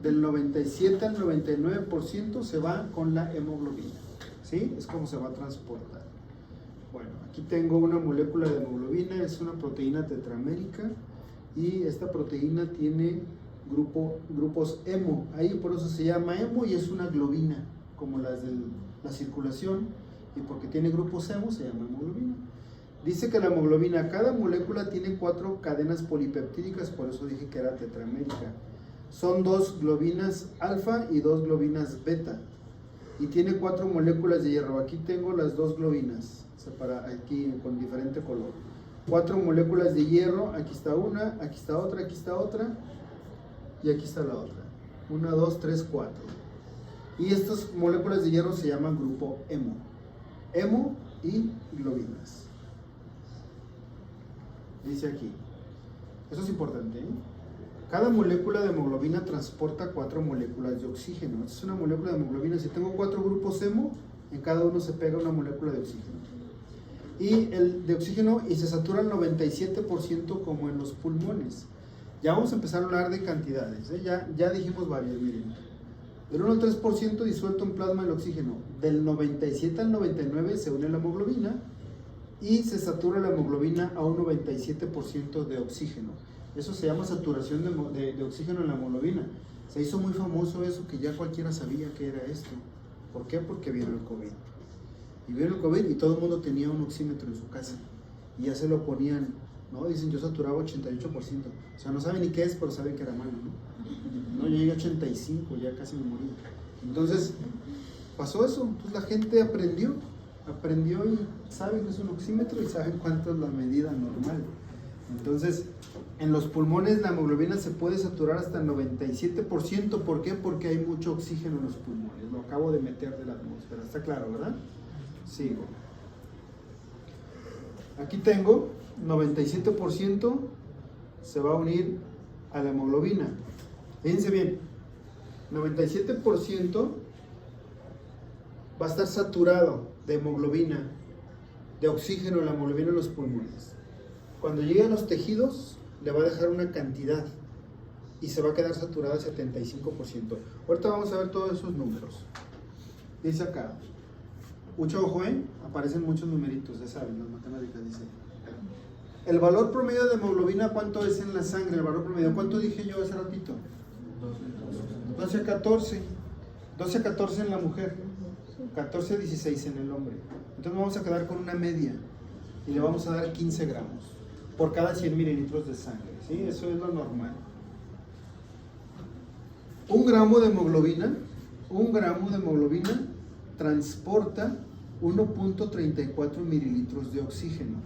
del 97 al 99% se va con la hemoglobina. ¿Sí? Es como se va a transportar. Bueno, aquí tengo una molécula de hemoglobina, es una proteína tetramérica y esta proteína tiene grupos hemo, ahí por eso se llama hemo y es una globina, como las de la circulación, y porque tiene grupos hemo se llama hemoglobina. Dice que la hemoglobina, cada molécula tiene 4 cadenas polipeptídicas, por eso dije que era tetramérica. Son 2 globinas alfa y 2 globinas beta. Y tiene 4 moléculas de hierro. Aquí tengo las 2 globinas, aquí con diferente color. 4 moléculas de hierro, aquí está una, aquí está otra, y aquí está la otra. 1, 2, 3, 4. Y estas moléculas de hierro se llaman grupo hemo. Hemo y globinas. Dice aquí. Eso es importante, ¿eh? Cada molécula de hemoglobina transporta 4 moléculas de oxígeno. Esta es una molécula de hemoglobina. Si tengo 4 grupos hemo, en cada uno se pega una molécula de oxígeno. Y el de oxígeno y se satura al 97% como en los pulmones. Ya vamos a empezar a hablar de cantidades, ¿eh? Ya dijimos varias, miren. Del 1 al 3% disuelto en plasma el oxígeno. Del 97 al 99 se une la hemoglobina y se satura la hemoglobina a un 97% de oxígeno. Eso se llama saturación de oxígeno en la hemoglobina. Se hizo muy famoso eso, que ya cualquiera sabía que era esto. ¿Por qué? Porque vino el COVID. Y vino el COVID y todo el mundo tenía un oxímetro en su casa. Y ya se lo ponían, ¿no? Dicen, yo saturaba 88%. O sea, no saben ni qué es, pero saben que era malo, ¿no? No, yo llegué a 85, ya casi me morí. Entonces, pasó eso. Entonces la gente aprendió y saben que es un oxímetro y saben cuánto es la medida normal. Entonces, en los pulmones la hemoglobina se puede saturar hasta el 97%. ¿Por qué? Porque hay mucho oxígeno en los pulmones. Lo acabo de meter de la atmósfera. ¿Está claro, verdad? Sigo. Aquí tengo 97% se va a unir a la hemoglobina. Fíjense bien, 97% va a estar saturado de hemoglobina, de oxígeno, la hemoglobina en los pulmones. Cuando llegue a los tejidos, le va a dejar una cantidad y se va a quedar saturada al 75%. Ahorita vamos a ver todos esos números. Dice acá, mucho ojo, aparecen muchos numeritos, ya saben, las matemáticas dice. El valor promedio de hemoglobina, ¿cuánto es en la sangre? El valor promedio, ¿cuánto dije yo hace ratito? 12 a 14. 12 a 14 en la mujer, 14 a 16 en el hombre. Entonces vamos a quedar con una media y le vamos a dar 15 gramos por cada 100 mililitros de sangre, ¿sí? Eso es lo normal. Un gramo de hemoglobina transporta 1.34 mililitros de oxígeno.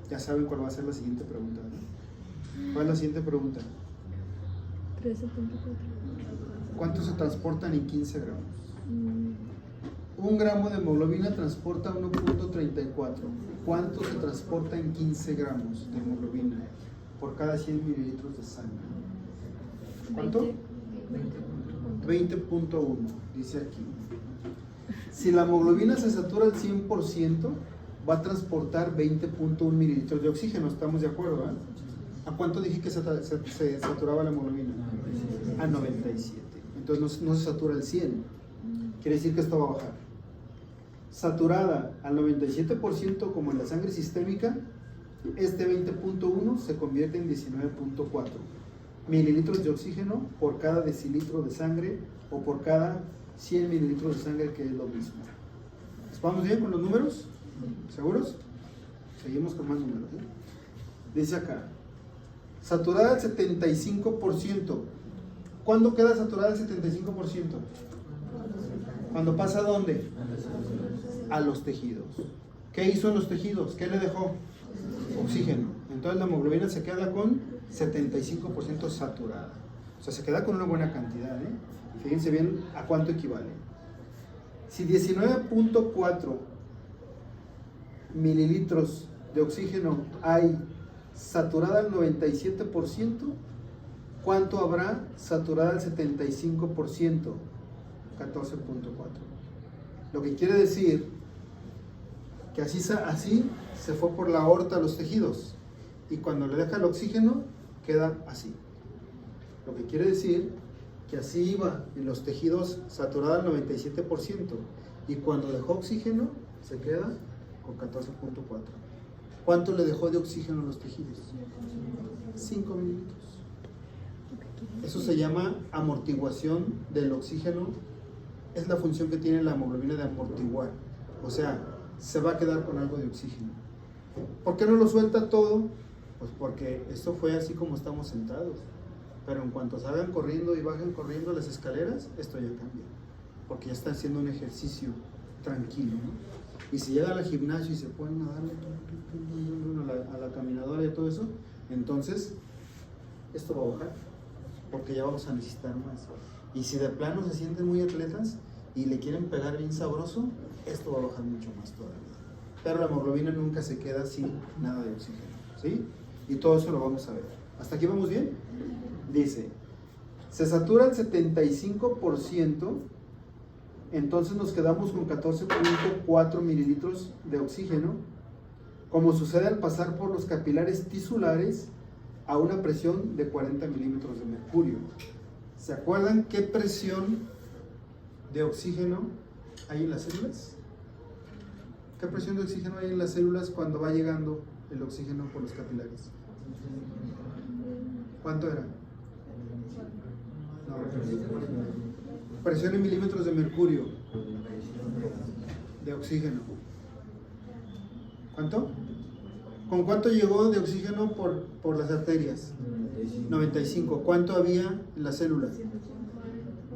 Ya saben cuál va a ser la siguiente pregunta, ¿no? ¿Cuál es la siguiente pregunta? 13.4. ¿Cuánto se transportan en 15 gramos? Un gramo de hemoglobina transporta 1.34. ¿Cuánto se transporta en 15 gramos de hemoglobina por cada 100 mililitros de sangre? ¿Cuánto? 20.1, dice aquí. Si la hemoglobina se satura al 100%, va a transportar 20.1 mililitros de oxígeno. ¿Estamos de acuerdo? ¿A cuánto dije que se saturaba la hemoglobina? A 97. Entonces no se satura al 100. Quiere decir que esto va a bajar. Saturada al 97% como en la sangre sistémica, este 20.1 se convierte en 19.4 mililitros de oxígeno por cada decilitro de sangre o por cada 100 mililitros de sangre, que es lo mismo. ¿Vamos bien con los números? ¿Seguros? Seguimos con más números, ¿eh? Dice acá, saturada al 75%. ¿Cuándo queda saturada al 75%? ¿Cuándo pasa a dónde? A los tejidos. ¿Qué hizo en los tejidos? ¿Qué le dejó? Oxígeno. Entonces la hemoglobina se queda con 75% saturada. O sea, se queda con una buena cantidad, ¿eh? Fíjense bien a cuánto equivale. Si 19.4 mililitros de oxígeno hay saturada al 97%, ¿cuánto habrá saturada al 75%? 14.4. Lo que quiere decir que así se fue por la aorta a los tejidos, y cuando le deja el oxígeno queda así. Lo que quiere decir que así iba en los tejidos saturada al 97%, y cuando dejó oxígeno se queda con 14.4. ¿Cuánto le dejó de oxígeno a los tejidos? 5 mililitros. Eso se llama amortiguación del oxígeno. Es la función que tiene la hemoglobina de amortiguar. O sea, se va a quedar con algo de oxígeno. ¿Por qué no lo suelta todo? Pues porque esto fue así como estamos sentados. Pero en cuanto salgan corriendo y bajen corriendo las escaleras, esto ya cambia. Porque ya están haciendo un ejercicio tranquilo, ¿no? Y si llegan al gimnasio y se ponen a darle a la caminadora y todo eso, entonces esto va a bajar, porque ya vamos a necesitar más. Y si de plano se sienten muy atletas y le quieren pegar bien sabroso, esto va a bajar mucho más todavía. Pero la hemoglobina nunca se queda sin nada de oxígeno, ¿sí? Y todo eso lo vamos a ver. ¿Hasta aquí vamos bien? Dice, se satura el 75%, entonces nos quedamos con 14.4 mililitros de oxígeno, como sucede al pasar por los capilares tisulares a una presión de 40 milímetros de mercurio. ¿Se acuerdan qué presión de oxígeno hay en las células? ¿Qué presión de oxígeno hay en las células cuando va llegando el oxígeno por los capilares? ¿Cuánto era? No. Presión en milímetros de mercurio de oxígeno. ¿Cuánto? ¿Con cuánto llegó de oxígeno por las arterias? 95. ¿Cuánto había en las células?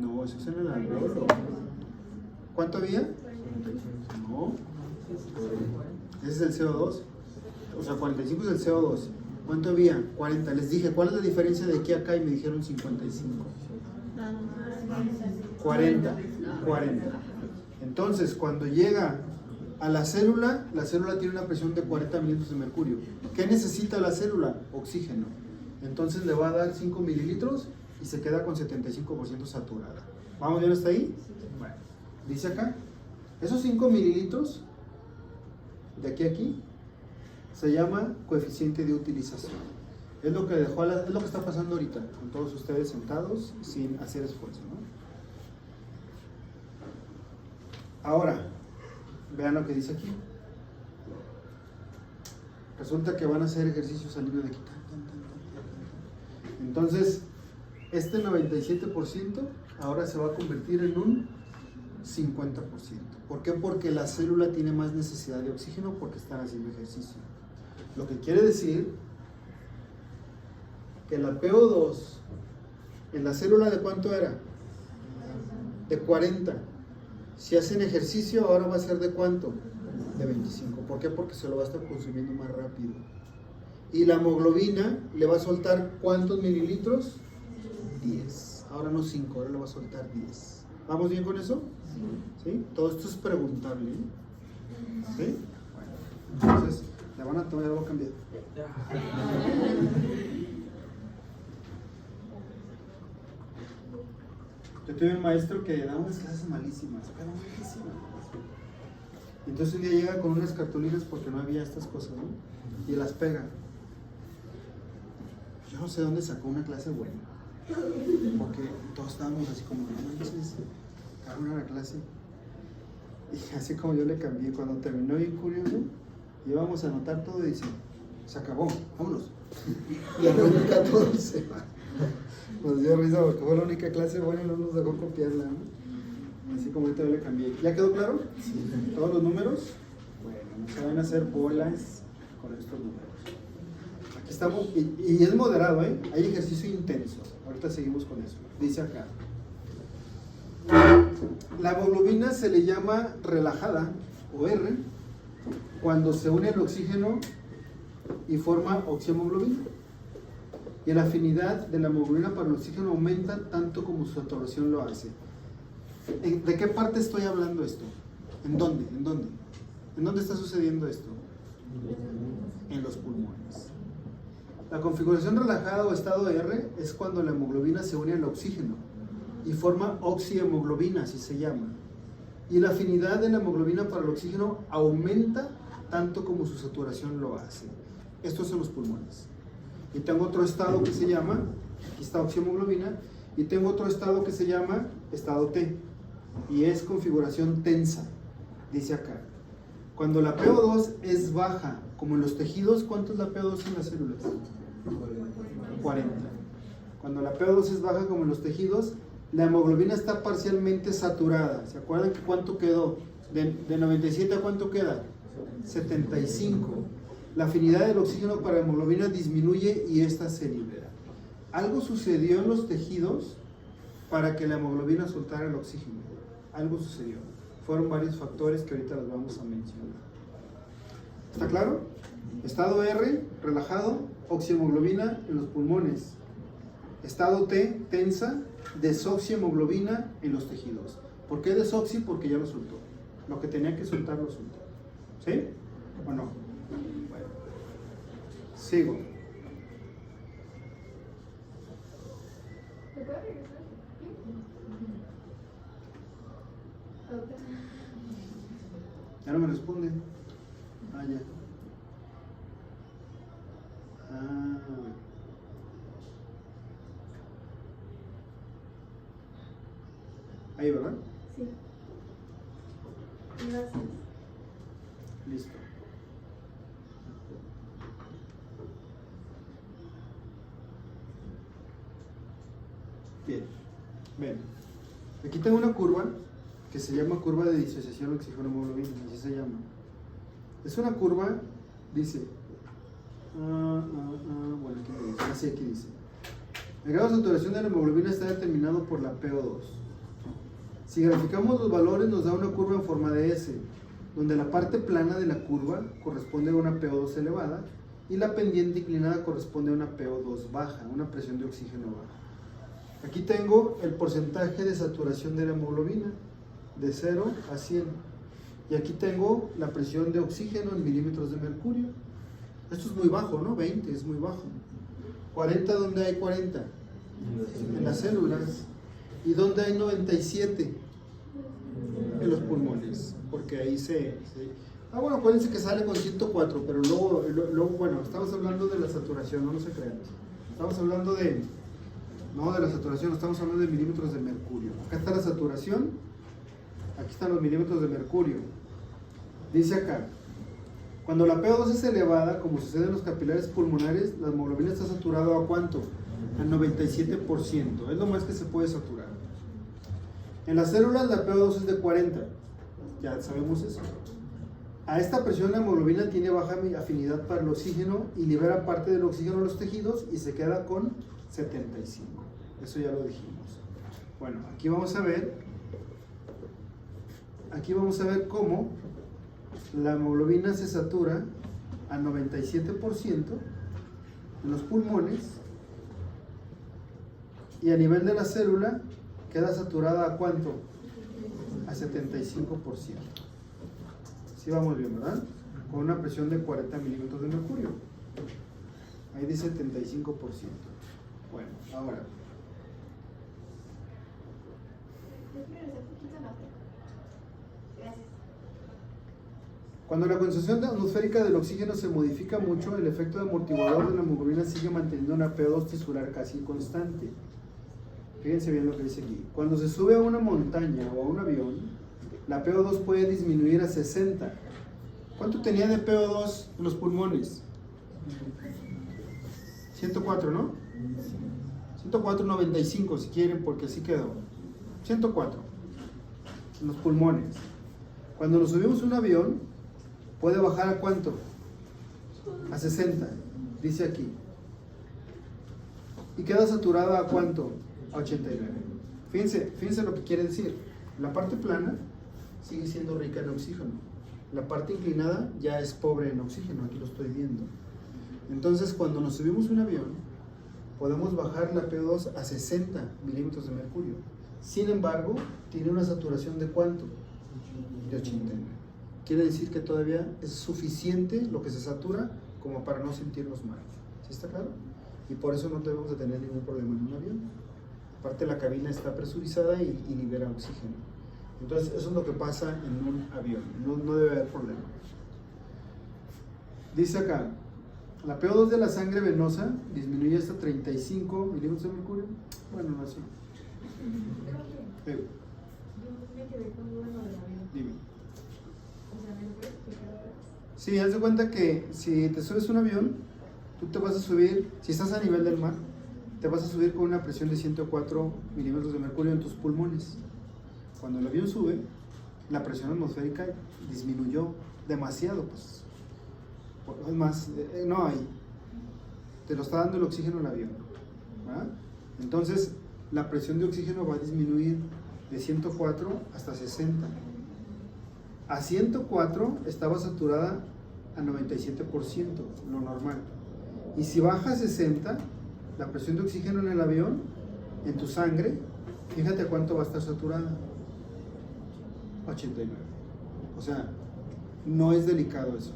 No, eso es en el alveolo. ¿Cuánto había? No. Ese es el CO2. O sea, 45 es el CO2. ¿Cuánto había? 40. Les dije, ¿cuál es la diferencia de aquí a acá? Y me dijeron 55. 40. Entonces, cuando llega a la célula tiene una presión de 40 mililitros de mercurio. ¿Qué necesita la célula? Oxígeno. Entonces le va a dar 5 mililitros y se queda con 75% saturada. ¿Vamos bien hasta ahí? Bueno, dice acá, esos 5 mililitros de aquí a aquí se llama coeficiente de utilización. Es lo que dejó es lo que está pasando ahorita, con todos ustedes sentados sin hacer esfuerzo, ¿no? Ahora, vean lo que dice aquí. Resulta que van a hacer ejercicios al libro de aquí. Entonces, este 97% ahora se va a convertir en un 50%. ¿Por qué? Porque la célula tiene más necesidad de oxígeno porque están haciendo ejercicio. Lo que quiere decir que la PO2 en la célula, ¿de cuánto era? De 40. Si hacen ejercicio, ahora va a ser ¿de cuánto? De 25. ¿Por qué? Porque se lo va a estar consumiendo más rápido. Y la hemoglobina le va a soltar ¿cuántos mililitros? 10. Ahora no 5, ahora le va a soltar 10. ¿Vamos bien con eso? ¿Sí? Todo esto es preguntable, ¿eh? ¿Sí? Bueno, entonces, le van a tomar algo cambiado. Yo tuve un maestro que daba unas clases malísimas, pero malísimas. Entonces un día llega con unas cartulinas porque no había estas cosas, ¿no? Y las pega. Yo no sé dónde sacó una clase buena. Porque todos estábamos así como, no manches, cabrón la clase. Y así como yo le cambié, cuando terminó bien curioso, íbamos a anotar todo y dice, se acabó, vámonos. Y arranca todo y se va. Nos dio risa porque fue la única clase buena y no nos dejó copiarla, ¿no? Así como ahorita yo le cambié. ¿Ya quedó claro? Sí. ¿Todos los números? Bueno, no se van a hacer bolas con estos números. Aquí estamos, y es moderado, ¿eh? Hay ejercicio intenso. Ahorita seguimos con eso. Dice acá. La hemoglobina se le llama relajada, o R, cuando se une el oxígeno y forma oxihemoglobina. Y la afinidad de la hemoglobina para el oxígeno aumenta tanto como su saturación lo hace. ¿De qué parte estoy hablando esto? ¿En dónde? ¿En dónde? ¿En dónde está sucediendo esto? En los pulmones. La configuración relajada o estado R es cuando la hemoglobina se une al oxígeno y forma oxihemoglobina, así se llama. Y la afinidad de la hemoglobina para el oxígeno aumenta tanto como su saturación lo hace. Estos son los pulmones. Y tengo otro estado que se llama, aquí está oxihemoglobina, y tengo otro estado que se llama estado T, y es configuración tensa, dice acá. Cuando la PO2 es baja, como en los tejidos, ¿cuánto es la PO2 en las células? 40. Cuando la PO2 es baja, como en los tejidos, la hemoglobina está parcialmente saturada. ¿Se acuerdan que cuánto quedó? De 97 a cuánto queda? 75. La afinidad del oxígeno para la hemoglobina disminuye y esta se libera. Algo sucedió en los tejidos para que la hemoglobina soltara el oxígeno. Algo sucedió. Fueron varios factores que ahorita los vamos a mencionar. ¿Está claro? Estado R, relajado, oxihemoglobina en los pulmones. Estado T, tensa, desoxihemoglobina en los tejidos. ¿Por qué desoxi? Porque ya lo soltó. Lo que tenía que soltar lo soltó. ¿Sí? ¿O no? Bueno. Sigo. ¿Se puede regresar? Ya no me responde. Ah, ya. Ah, ahí, ¿verdad? Sí. Gracias. Listo. Bien. Ven. Aquí tengo una curva que se llama curva de disociación oxígeno-hemoglobina, así se llama. Es una curva, dice, bueno, aquí me dice, así aquí dice. El grado de saturación de la hemoglobina está determinado por la PO2. Si graficamos los valores nos da una curva en forma de S, donde la parte plana de la curva corresponde a una PO2 elevada y la pendiente inclinada corresponde a una PO2 baja, una presión de oxígeno baja. Aquí tengo el porcentaje de saturación de la hemoglobina, de 0 a 100. Y aquí tengo la presión de oxígeno en milímetros de mercurio. Esto es muy bajo, ¿no? 20 es muy bajo. 40, ¿dónde hay 40? En las células. ¿Y dónde hay 97? En los pulmones. Porque ahí Bueno, acuérdense que sale con 104, pero luego, bueno, estamos hablando de la saturación, no se crean. Estamos hablando no de la saturación, estamos hablando de milímetros de mercurio. Acá está la saturación, aquí están los milímetros de mercurio. Dice acá, cuando la PO2 es elevada, como sucede en los capilares pulmonares, la hemoglobina está saturada ¿a cuánto? Al 97%, es lo más que se puede saturar. En las células la PO2 es de 40, ya sabemos eso. A esta presión la hemoglobina tiene baja afinidad para el oxígeno y libera parte del oxígeno a los tejidos y se queda con 75. Eso ya lo dijimos. Bueno, aquí vamos a ver cómo la hemoglobina se satura al 97% en los pulmones y a nivel de la célula queda saturada ¿a cuánto? A 75%. Sí vamos bien, ¿verdad? Con una presión de 40 milímetros de mercurio. Ahí dice 75%. Bueno, ahora. Cuando la concentración atmosférica del oxígeno se modifica mucho, el efecto amortiguador de la hemoglobina sigue manteniendo una PO2 tisular casi constante. Fíjense bien lo que dice aquí. Cuando se sube a una montaña o a un avión, la PO2 puede disminuir a 60. ¿Cuánto tenía de PO2 en los pulmones? 104, ¿no? 104.95 si quieren, porque así quedó. 104 en los pulmones. Cuando nos subimos a un avión, puede bajar ¿a cuánto? A 60, dice aquí. ¿Y queda saturada ¿a cuánto? A 89. Fíjense lo que quiere decir. La parte plana sigue siendo rica en oxígeno. La parte inclinada ya es pobre en oxígeno, aquí lo estoy viendo. Entonces, cuando nos subimos a un avión, podemos bajar la PO2 a 60 milímetros de mercurio. Sin embargo, tiene una saturación ¿de cuánto? De 89. Quiere decir que todavía es suficiente lo que se satura como para no sentirnos mal. ¿Sí está claro? Y por eso no debemos de tener ningún problema en un avión. Aparte, la cabina está presurizada y libera oxígeno. Entonces, eso es lo que pasa en un avión. No debe haber problema. Dice acá, la PO2 de la sangre venosa disminuye hasta 35 milímetros de mercurio. Bueno, no así. Yo me quedé con uno del avión. Dime. O sea, ¿me lo puedes explicar? Sí, haz de cuenta que si te subes a un avión, tú te vas a subir, si estás a nivel del mar, te vas a subir con una presión de 104 milímetros de mercurio en tus pulmones. Cuando el avión sube, la presión atmosférica disminuyó demasiado, pues. Es más, no hay. Te lo está dando el oxígeno el avión, ¿verdad? Entonces, la presión de oxígeno va a disminuir de 104 hasta 60. A 104 estaba saturada a 97%, lo normal. Y si baja a 60, la presión de oxígeno en el avión, en tu sangre, fíjate cuánto va a estar saturada. 89. O sea, no es delicado eso.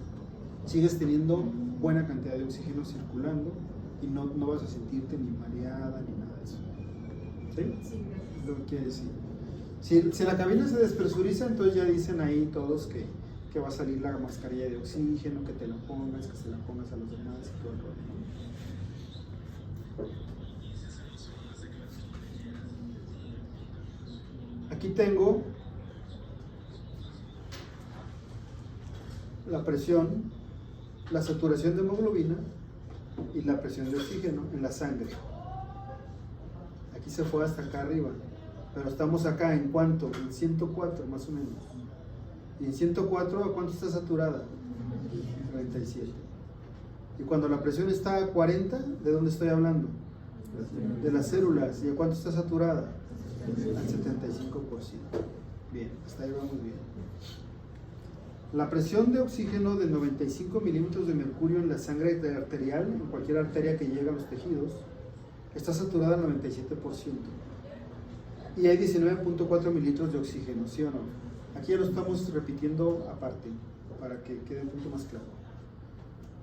Sigues teniendo buena cantidad de oxígeno circulando y no vas a sentirte ni mareada ni nada de eso. ¿Sí? Sí, gracias. Lo que quiere decir. Si la cabina se despresuriza, entonces ya dicen ahí todos que va a salir la mascarilla de oxígeno, que te la pongas, que se la pongas a los demás y todo el rollo, ¿no? Aquí tengo la presión, la saturación de hemoglobina y la presión de oxígeno en la sangre. Aquí se fue hasta acá arriba, pero estamos acá en cuánto, en 104 más o menos. Y en 104, ¿a cuánto está saturada? 37. Y cuando la presión está a 40, ¿de dónde estoy hablando? De las células. ¿Y a cuánto está saturada? Al 75%. Bien, hasta ahí vamos bien. La presión de oxígeno de 95 milímetros de mercurio en la sangre arterial, en cualquier arteria que llegue a los tejidos, está saturada al 97%. Y hay 19.4 mililitros de oxígeno, ¿sí o no? Aquí ya lo estamos repitiendo aparte, para que quede un punto más claro.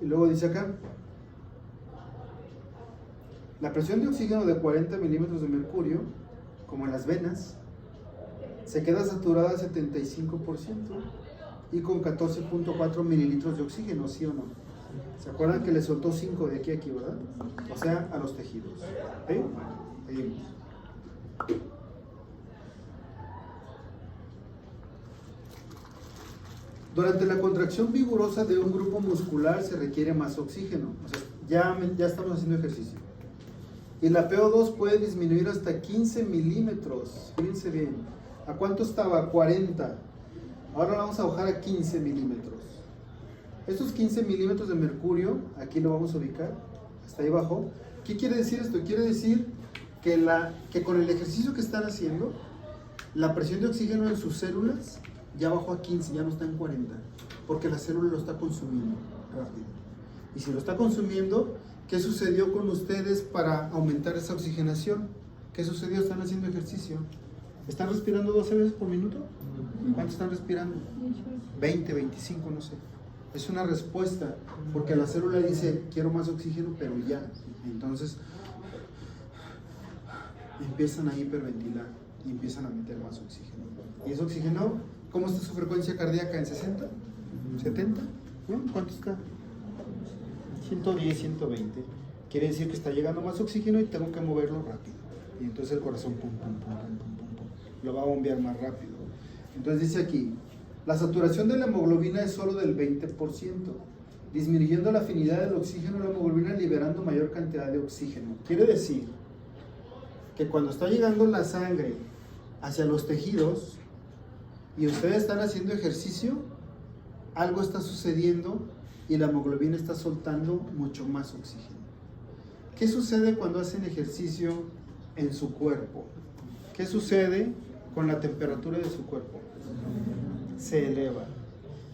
Y luego dice acá, la presión de oxígeno de 40 milímetros de mercurio, como en las venas, se queda saturada al 75%. y con 14.4 mililitros de oxígeno, ¿sí o no? ¿Se acuerdan que le soltó 5 de aquí a aquí, verdad? O sea, a los tejidos. ¿Sí? Seguimos. Durante la contracción vigorosa de un grupo muscular se requiere más oxígeno. O sea, ya estamos haciendo ejercicio. Y la PO2 puede disminuir hasta 15 milímetros. Fíjense bien. ¿A cuánto estaba? 40. Ahora vamos a bajar a 15 milímetros. Estos 15 milímetros de mercurio, aquí lo vamos a ubicar, hasta ahí abajo. ¿Qué quiere decir esto? Quiere decir que con el ejercicio que están haciendo, la presión de oxígeno en sus células ya bajó a 15, ya no está en 40, porque la célula lo está consumiendo rápido. Y si lo está consumiendo, ¿qué sucedió con ustedes para aumentar esa oxigenación? ¿Qué sucedió? Están haciendo ejercicio. ¿Están respirando 12 veces por minuto? ¿Cuánto están respirando? 20, 25, no sé. Es una respuesta, porque la célula dice, quiero más oxígeno, pero ya. Entonces, empiezan a hiperventilar y empiezan a meter más oxígeno. Y ese oxígeno, ¿cómo está su frecuencia cardíaca? ¿En 60? ¿70? ¿No? ¿Cuánto está? 110, 120. Quiere decir que está llegando más oxígeno y tengo que moverlo rápido. Y entonces el corazón pum, pum, pum, pum, pum, pum, pum, lo va a bombear más rápido. Entonces dice aquí, la saturación de la hemoglobina es solo del 20%, disminuyendo la afinidad del oxígeno a la hemoglobina, liberando mayor cantidad de oxígeno. Quiere decir que cuando está llegando la sangre hacia los tejidos y ustedes están haciendo ejercicio, algo está sucediendo y la hemoglobina está soltando mucho más oxígeno. ¿Qué sucede cuando hacen ejercicio en su cuerpo? ¿Qué sucede con la temperatura de su cuerpo? Se eleva.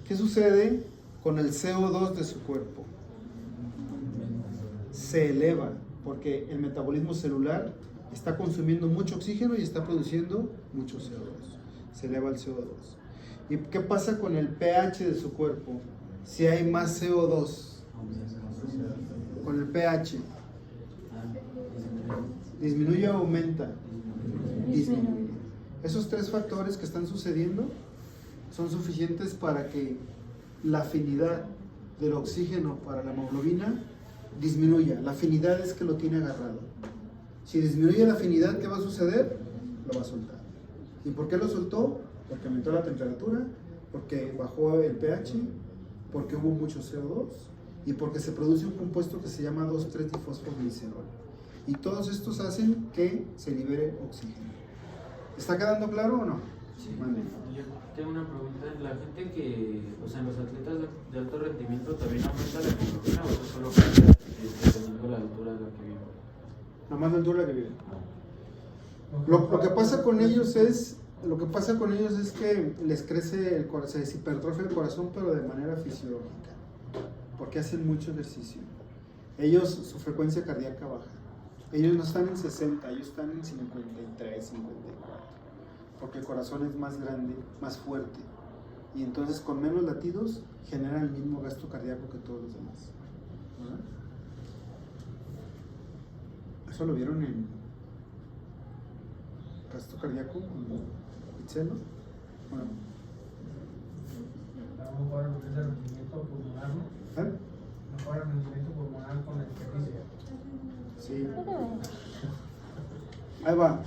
¿Qué sucede con el CO2 de su cuerpo? Se eleva, porque el metabolismo celular está consumiendo mucho oxígeno y está produciendo mucho CO2. Se eleva el CO2. ¿Y qué pasa con el pH de su cuerpo? Si hay más CO2, con el pH, ¿disminuye o aumenta? Disminuye. Esos tres factores que están sucediendo son suficientes para que la afinidad del oxígeno para la hemoglobina disminuya. La afinidad es que lo tiene agarrado. Si disminuye la afinidad, ¿qué va a suceder? Lo va a soltar. ¿Y por qué lo soltó? Porque aumentó la temperatura, porque bajó el pH, porque hubo mucho CO2 y porque se produce un compuesto que se llama 2,3-difosfoglicerol. Y todos estos hacen que se libere oxígeno. ¿Está quedando claro o no? Sí. Mande. Yo tengo una pregunta. La gente que, o sea, los atletas de alto rendimiento también aumenta la hemoglobina o eso solo cambia dependiendo de la altura de la que viven. Nada más la altura que viven. Lo que pasa con ellos es que les crece el corazón, se hipertrofia el corazón, pero de manera fisiológica, porque hacen mucho ejercicio. Ellos, su frecuencia cardíaca baja. Ellos no están en 60, ellos están en 53, 54, porque el corazón es más grande, más fuerte, y entonces con menos latidos generan el mismo gasto cardíaco que todos los demás. ¿Verdad? ¿Eso lo vieron en gasto cardíaco? ¿Itzelo? Bueno. Mejora lo que es el rendimiento pulmonar, ¿no? ¿Eh? Mejora el rendimiento pulmonar con el ejercicio. Sí. Ahí va.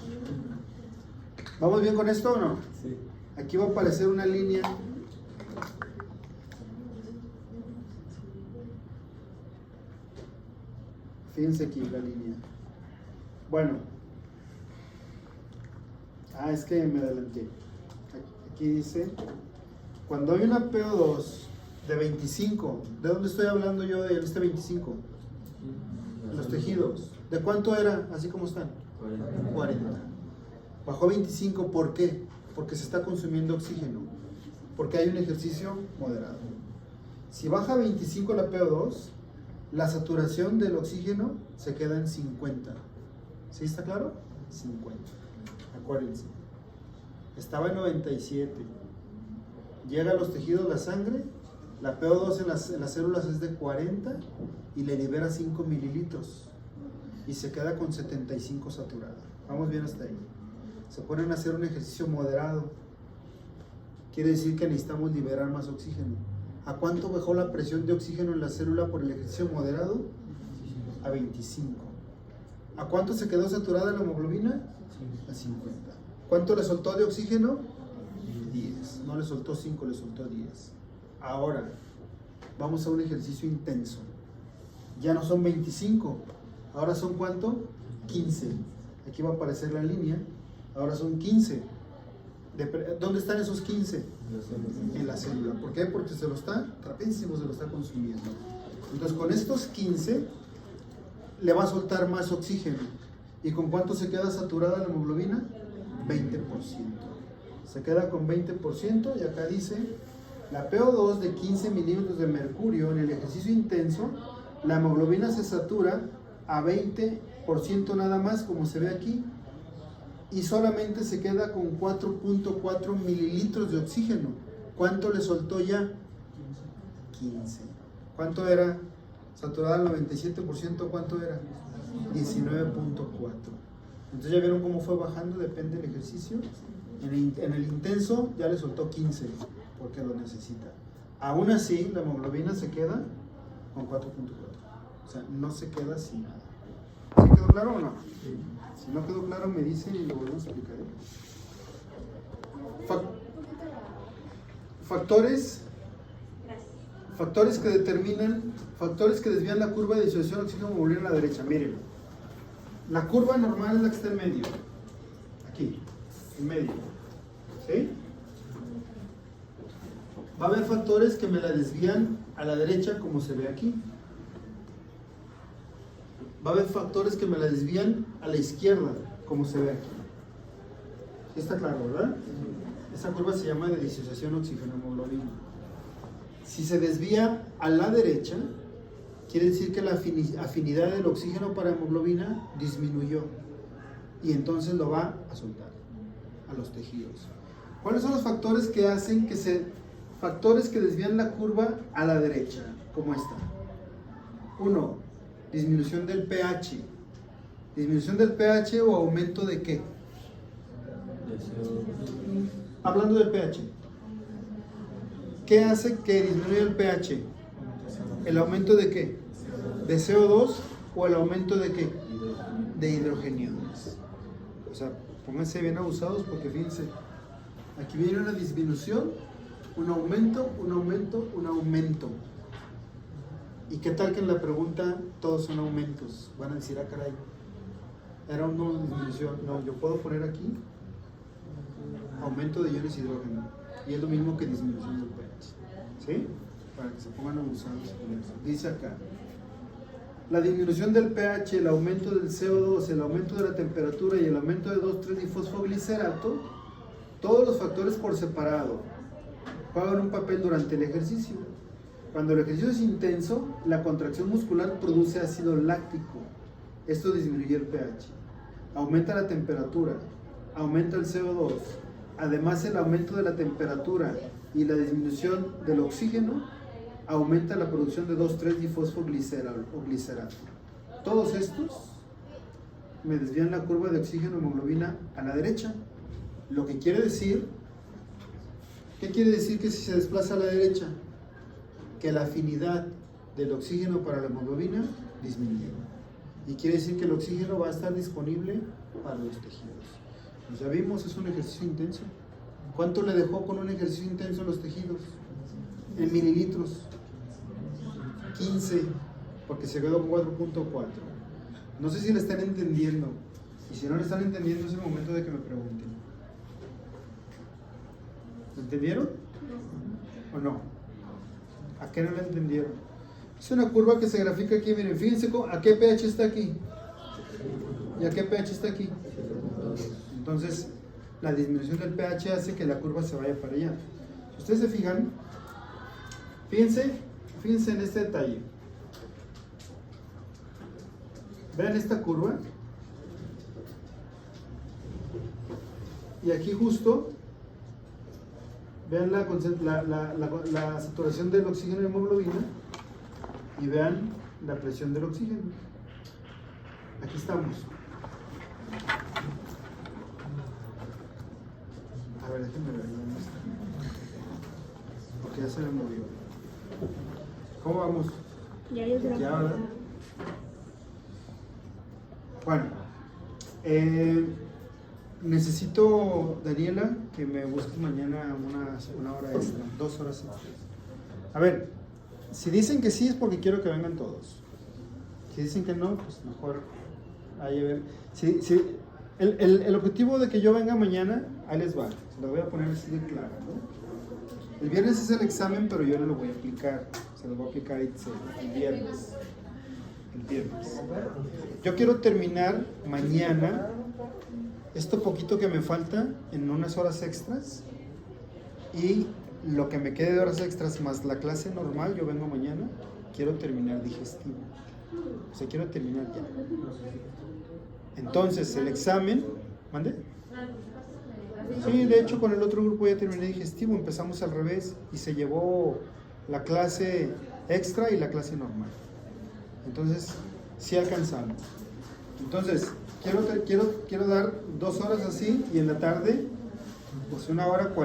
¿Vamos bien con esto o no? Sí. Aquí va a aparecer una línea. Fíjense aquí la línea. Bueno. Es que me adelanté. Aquí dice, cuando hay una PO2 de 25, ¿de dónde estoy hablando yo de este 25? Los tejidos. ¿De cuánto era? Así como están. 40. Bajó a 25, ¿por qué? Porque se está consumiendo oxígeno. Porque hay un ejercicio moderado. Si baja a 25 la PO2, la saturación del oxígeno se queda en 50. ¿Sí está claro? 50. Acuérdense. Estaba en 97. Llega a los tejidos la sangre, la PO2 en las células es de 40 y le libera 5 mililitros y se queda con 75 saturada. Vamos bien hasta ahí. Se ponen a hacer un ejercicio moderado quiere decir que necesitamos liberar más oxígeno. ¿A cuánto bajó la presión de oxígeno en la célula por el ejercicio moderado? A 25. ¿A cuánto se quedó saturada la hemoglobina? A 50. ¿Cuánto le soltó de oxígeno? 10. No le soltó 5, le soltó 10. Ahora, vamos a un ejercicio intenso. Ya no son 25. Ahora son ¿cuánto? 15. Aquí va a aparecer la línea. Ahora son 15. ¿Dónde están esos 15? En la célula. ¿Por qué? Porque se lo está consumiendo. Entonces con estos 15 le va a soltar más oxígeno. ¿Y con cuánto se queda saturada la hemoglobina? 20%. Se queda con 20% y acá dice la PO2 de 15 milímetros de mercurio en el ejercicio intenso, la hemoglobina se satura a 20% nada más, como se ve aquí, y solamente se queda con 4.4 mililitros de oxígeno. ¿Cuánto le soltó ya? 15. ¿Cuánto era? Saturada al 97%, ¿cuánto era? 19.4. Entonces ya vieron cómo fue bajando, depende del ejercicio. En el intenso ya le soltó 15 porque lo necesita. Aún así, la hemoglobina se queda con 4.4. O sea, no se queda sin nada. ¿Sí quedó claro o no? Si no quedó claro, me dicen y lo volvemos a explicar. Factores que determinan, factores que desvían la curva de disociación oxígeno-hemoglobina a la derecha. Miren, la curva normal es la que está en medio. Aquí, en medio. ¿Sí? Va a haber factores que me la desvían a la derecha, como se ve aquí. Va a haber factores que me la desvían a la izquierda, como se ve aquí. Está claro, ¿verdad? Esta curva se llama de disociación oxígeno-hemoglobina. Si se desvía a la derecha, quiere decir que la afinidad del oxígeno para hemoglobina disminuyó y entonces lo va a soltar a los tejidos. ¿Cuáles son los factores que hacen factores que desvían la curva a la derecha, como esta? 1. Disminución del pH. ¿Disminución del pH o aumento de qué? Hablando del pH. ¿Qué hace que disminuya el pH? ¿El aumento de qué? ¿De CO2 o el aumento de qué? De hidrogeniones. O sea, pónganse bien abusados porque fíjense, aquí viene una disminución, un aumento, un aumento, un aumento. ¿Y qué tal que en la pregunta todos son aumentos? Van a decir, ah, caray, era una disminución. No, yo puedo poner aquí aumento de iones hidrógeno y es lo mismo que disminución del pH. ¿Sí? Para que se pongan abusados con eso. Dice acá, la disminución del pH, el aumento del CO2, el aumento de la temperatura y el aumento de 2,3-difosfoglicerato, todos los factores por separado juegan un papel durante el ejercicio. Cuando el ejercicio es intenso, la contracción muscular produce ácido láctico. Esto disminuye el pH. Aumenta la temperatura, aumenta el CO2. Además, el aumento de la temperatura y la disminución del oxígeno aumenta la producción de 2,3-difosfoglicerato. Todos estos me desvían la curva de oxígeno-hemoglobina a la derecha. Lo que quiere decir, ¿qué quiere decir que si se desplaza a la derecha? Que la afinidad del oxígeno para la hemoglobina disminuye. Y quiere decir que el oxígeno va a estar disponible para los tejidos. Pues ya vimos, es un ejercicio intenso. ¿Cuánto le dejó con un ejercicio intenso a los tejidos? En mililitros. 15, porque se quedó con 4.4. No sé si le están entendiendo. Y si no le están entendiendo, es el momento de que me pregunten. ¿Lo entendieron? ¿O no? ¿A qué no lo entendieron? Es una curva que se grafica aquí, miren, fíjense a qué pH está aquí y a qué pH está aquí. Entonces, la disminución del pH hace que la curva se vaya para allá. Si ustedes se fijan, fíjense en este detalle. Vean esta curva. Y aquí justo vean la saturación del oxígeno y hemoglobina y vean la presión del oxígeno. Aquí estamos. A ver, déjenme ver dónde está. ya se me movió. ¿Cómo vamos? Ya, yo se Ya, ¿verdad? Bueno, necesito, Daniela, que me busques mañana una hora extra, 2 horas extra. A ver, si dicen que sí es porque quiero que vengan todos. Si dicen que no, pues mejor ahí a ver. El objetivo de que yo venga mañana, ahí les va, se lo voy a poner así de claro, ¿no? El viernes es el examen, pero yo no lo voy a aplicar, se lo voy a aplicar el viernes. El viernes. Yo quiero terminar mañana esto poquito que me falta en unas horas extras, y lo que me quede de horas extras más la clase normal, yo vengo mañana, quiero terminar digestivo. O sea, quiero terminar ya. Entonces, el examen, ¿mande? Sí, de hecho con el otro grupo ya terminé digestivo, empezamos al revés y se llevó la clase extra y la clase normal. Entonces, sí alcanzamos. Entonces, quiero dar 2 horas así, y en la tarde, pues 1 hora 40.